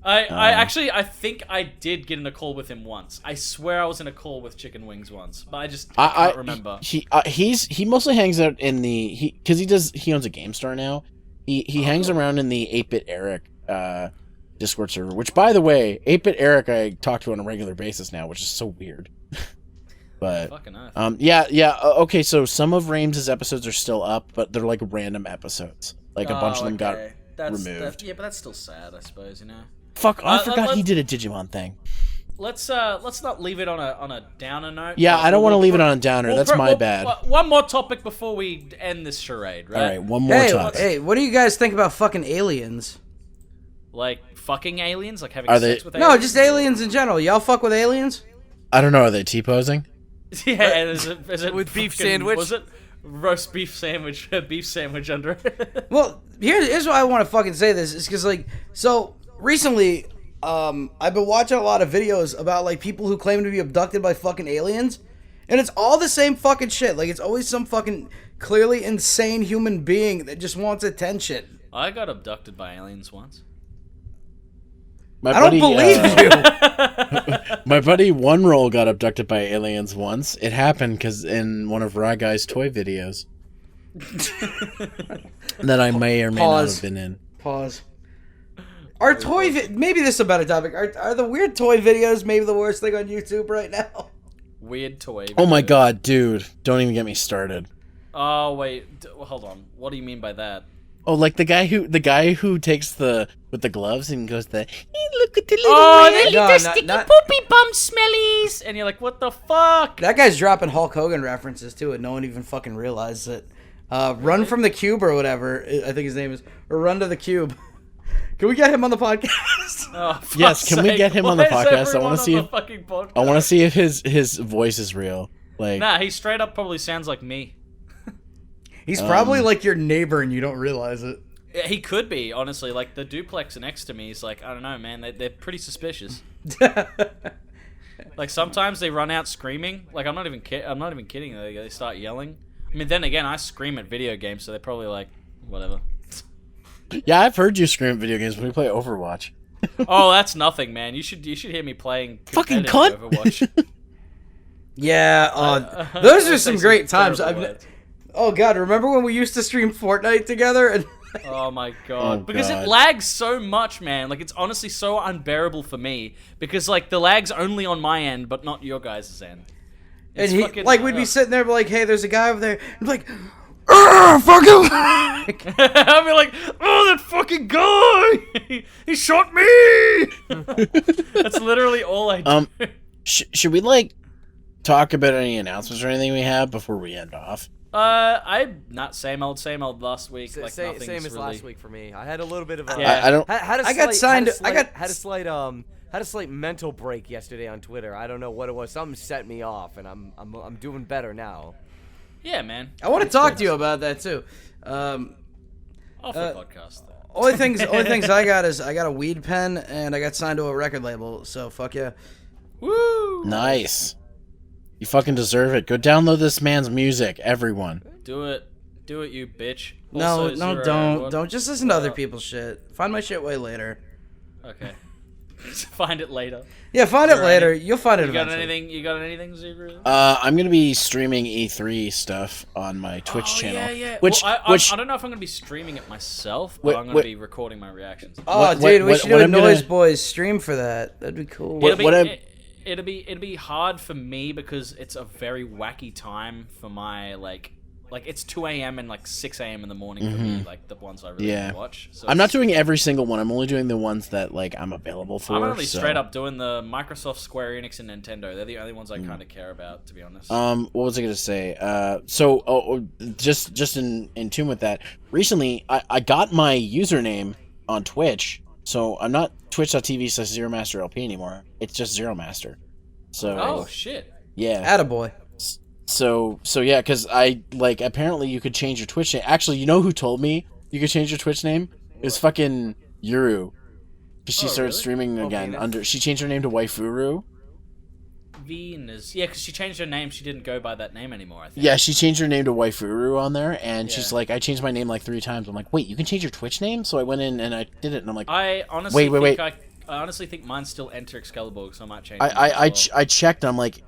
S4: I think I did get in a call with him once. I swear I was in a call with Chicken Wings once, but I can't remember.
S3: He mostly hangs out in the because he owns a GameStar now. He hangs around in the 8-Bit Eric Discord server, which, by the way, 8-Bit Eric I talk to on a regular basis now, which is so weird. But okay, so some of Raims' episodes are still up, but they're like random episodes. Like, a bunch of them got removed.
S4: Yeah, but that's still sad, I suppose, you know.
S3: Fuck, I forgot he did a Digimon thing.
S4: Let's not leave it on a downer note.
S3: Yeah, I don't want to leave it on a downer. That's my bad.
S4: One more topic before we end this charade, right?
S3: All right, one more topic.
S2: Hey, what do you guys think about fucking aliens?
S4: Like fucking aliens, like having sex with aliens?
S2: No, just aliens in general. Y'all fuck with aliens?
S3: I don't know. Are they T-posing?
S4: Yeah, is it
S5: with beef
S4: fucking,
S5: sandwich?
S4: Was it roast beef sandwich under it?
S2: Well, here's why I want to fucking say this. Is because, like, so recently, I've been watching a lot of videos about, like, people who claim to be abducted by fucking aliens, and it's all the same fucking shit. Like, it's always some fucking clearly insane human being that just wants attention.
S4: I got abducted by aliens once.
S2: I don't believe you.
S3: My buddy One Roll got abducted by aliens once. It happened because in one of Rye Guy's toy videos that I may or may not have been in.
S2: Pause. Are maybe this is a better topic. Are the weird toy videos maybe the worst thing on YouTube right now?
S4: Weird toy videos.
S3: Oh my god, dude. Don't even get me started.
S4: Oh, wait. Hold on. What do you mean by that?
S3: Oh, like the guy who takes with the gloves and goes hey, look at the little
S4: Oh, the
S2: No,
S4: little
S2: not-
S4: sticky
S2: not-
S4: poopy bum smellies, and you're like, what the fuck?
S2: That guy's dropping Hulk Hogan references too, and no one even fucking realized it. Run from the Cube or whatever, I think his name is, or Run to the Cube. Can we get him on the podcast?
S4: Oh,
S3: Yes, can we get him on the
S4: Why is
S3: podcast? I
S4: everyone
S3: wanna
S4: on
S3: see
S4: the
S3: if-
S4: fucking podcast?
S3: I want to see if his voice is real. Like,
S4: Nah, he straight up probably sounds like me.
S2: He's probably like your neighbor and you don't realize it.
S4: Yeah, he could be, honestly. Like, the duplex next to me is like, I don't know, man. They're pretty suspicious. Like, sometimes they run out screaming. Like, I'm not even kidding. They start yelling. I mean, then again, I scream at video games, so they're probably like, whatever.
S3: yeah, I've heard you scream at video games when we play Overwatch.
S4: Oh, that's nothing, man. You should hear me playing
S3: Fucking
S4: competitive
S3: cunt.
S4: Overwatch.
S2: Yeah, those are
S4: I
S2: some
S4: say
S2: great times.
S4: terrible words.
S2: Oh god, remember when we used to stream Fortnite together? And
S4: Oh my god.
S3: Oh,
S4: because
S3: God.
S4: it lags so much, man. Like, it's honestly so unbearable for me. Because, like, the lag's only on my end, but not your guys' end. It's
S2: he,
S4: fucking-
S2: like we'd be sitting there like, hey, there's a guy over there, and be like, fucking.
S4: I'd be like, oh, that fucking guy! He shot me! That's literally all I do.
S3: Should we like talk about any announcements or anything we have before we end off?
S4: I'm not same old last week. Like,
S5: Same
S4: nothing's
S5: as
S4: really...
S5: last week for me. I had a little bit of a
S4: Yeah.
S3: I don't.
S5: had a
S2: I got
S5: slight-
S2: signed-
S5: had a
S2: I got-
S5: slight had a slight mental break yesterday on Twitter. I don't know what it was. Something set me off, and I'm doing better now.
S4: Yeah, man.
S2: I want to talk to you about that too.
S4: Off the podcast.
S2: Only things I got is I got a weed pen and I got signed to a record label. So fuck yeah.
S4: Woo!
S3: Nice. You fucking deserve it. Go download this man's music, everyone.
S4: Do it, you bitch.
S2: No,
S4: Also,
S2: no,
S4: Zero,
S2: don't just listen to other people's shit. Find my shit way later.
S4: Okay. Find it later.
S2: Yeah, find it
S4: Zero,
S2: later. You'll find it
S4: You got
S2: eventually.
S4: anything? You got anything, Zero?
S3: I'm gonna be streaming E3 stuff on my Twitch channel.
S4: Yeah, yeah.
S3: Which,
S4: well,
S3: which,
S4: I don't know if I'm gonna be streaming it myself, but
S3: Wait,
S4: I'm gonna
S3: wait.
S4: be recording my reactions.
S2: Oh,
S3: What-
S2: dude, we
S3: what-
S2: should
S3: what
S2: do a
S3: I'm gonna-
S2: Noise Boys stream for that. That'd be cool.
S3: What-
S4: It'll be hard for me because it's a very wacky time for my like it's 2 a.m. and like 6 a.m. in the morning for me, like the ones I really
S3: Yeah.
S4: watch. So
S3: I'm not
S4: it's-
S3: doing every single one. I'm only doing the ones that like I'm available for.
S4: I'm only
S3: so.
S4: straight up doing the Microsoft, Square Enix, and Nintendo. They're the only ones I kind of care about, to be honest.
S3: What was I gonna say? Just in tune with that. Recently, I got my username on Twitch, so I'm not twitch.tv/ZeromasterLP anymore. It's just Zeromaster. So
S4: Oh shit!
S3: yeah.
S2: Attaboy.
S3: So yeah, because I like apparently you could change your Twitch name. Actually, you know who told me you could change your Twitch name? It was fucking Yuru. Because she started
S4: really?
S3: streaming again
S5: Venus.
S3: she changed her name to Waifuru.
S4: Venus. Yeah, because she changed her name. She didn't go by that name anymore, I think.
S3: Yeah, she changed her name to Waifuru on there, and she's
S4: Yeah.
S3: like, I changed my name like 3 times. I'm like, wait, you can change your Twitch name? So I went in and I did it, and I'm like,
S4: I honestly
S3: Wait.
S4: think I honestly think mine's still Enter Xcaliborg, so I might change.
S3: I
S4: mine as well.
S3: I checked. And I'm like,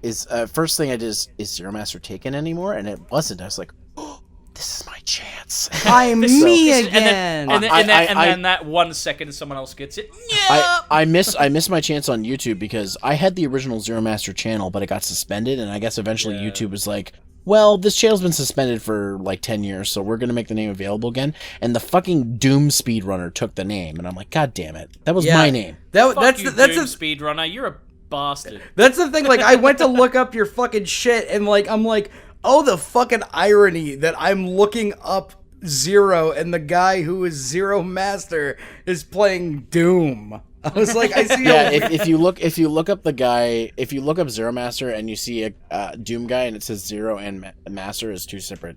S3: first thing I did is Zeromaster taken anymore? And it wasn't. I was like, oh, this is my chance.
S2: I'm
S4: This
S2: me
S4: is-
S2: again.
S4: And
S3: I-
S4: then that 1 second someone else gets it. Yeah.
S3: I missed my chance on YouTube because I had the original Zeromaster channel, but it got suspended, and I guess eventually
S4: Yeah.
S3: YouTube was like, well, this channel's been suspended for like 10 years, so we're gonna make the name available again. And the fucking Doom speedrunner took the name, and I'm like, God damn it, that was
S2: Yeah.
S3: my name.
S2: That's
S4: Fuck you,
S2: that's
S4: Doom
S2: the
S4: speedrunner. You're a bastard.
S2: That's the thing, like, I went to look up your fucking shit, and, like, I'm like, oh, the fucking irony that I'm looking up Zero, and the guy who is Zeromaster is playing Doom. I was like, I see
S3: Yeah,
S2: a...
S3: if you look up the guy, if you look up Zeromaster and you see a Doom guy and it says Zero and Master as 2 separate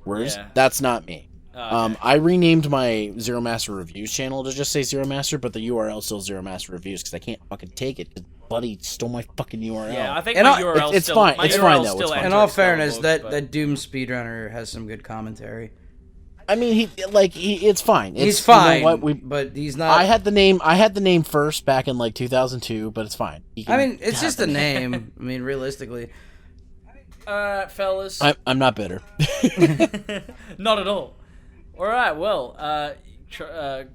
S3: words,
S4: Yeah.
S3: that's not me.
S4: Okay.
S3: I renamed my Zeromaster Reviews channel to just say Zeromaster, but the URL is still Zeromaster Reviews because I can't fucking take it. 'Cause Buddy stole my fucking URL.
S4: Yeah, I think
S2: And
S4: my
S2: I-
S4: URL
S3: it's
S4: still,
S3: fine,
S4: my
S3: it's
S4: URL
S3: fine, though,
S4: still
S3: it's fine.
S2: In
S4: Enter
S2: all fairness,
S4: Xcaliborg, but-
S2: that Doom speedrunner has some good commentary.
S3: I mean, it's fine.
S2: He's
S3: It's, you know
S2: fine,
S3: what,
S2: but he's not...
S3: I had the name first back in like 2002, but it's fine. He
S2: I
S3: can
S2: mean, it's
S3: have
S2: just
S3: the
S2: a
S3: name.
S2: name. I mean, realistically.
S4: fellas.
S3: I'm not bitter.
S4: Not at all. All right, well,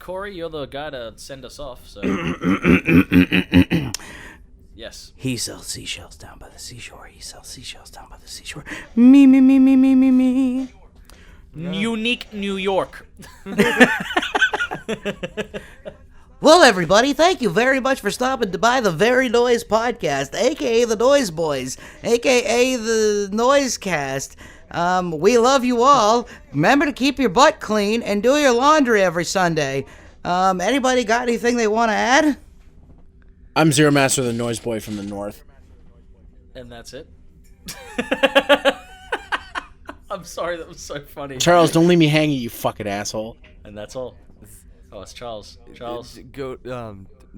S4: Corey, you're the guy to send us off, so. Yes.
S2: He sells seashells down by the seashore. He sells seashells down by the seashore. Me, me, me, me, me, me, me.
S4: Unique New York.
S2: Well, everybody, thank you very much for stopping by the Very Noise Podcast, a.k.a. the Noise Boys, a.k.a. the Noise Cast. We love you all. Remember to keep your butt clean and do your laundry every Sunday. Anybody got anything they want to add?
S3: I'm Zeromaster, the Noise Boy from the North.
S4: And that's it. I'm sorry, that was so funny.
S3: Charles, don't leave me hanging, you fucking asshole.
S4: And that's all. Oh, it's Charles. Charles.
S5: Go.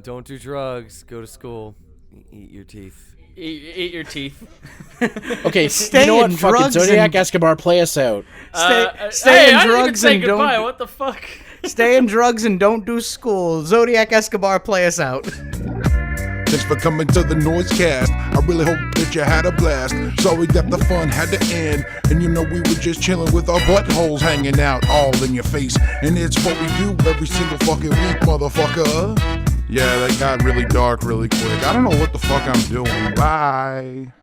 S5: Don't do drugs. Go to school. Eat your teeth.
S4: Eat your teeth.
S3: Okay,
S2: Stay
S3: you know what?
S2: in
S3: Fucking
S2: drugs
S3: Zodiac
S2: and-
S3: Escobar, play us out.
S2: Stay in
S4: I didn't even
S2: drugs
S4: say
S2: and
S4: goodbye.
S2: don't.
S4: What the fuck?
S2: Stay in drugs and don't do school. Zodiac Escobar, play us out.
S1: Thanks for coming to the Noise Cast. I really hope that you had a blast. Sorry that the fun had to end. And you know we were just chilling with our buttholes hanging out all in your face. And it's what we do every single fucking week, motherfucker. Yeah, that got really dark really quick. I don't know what the fuck I'm doing. Bye.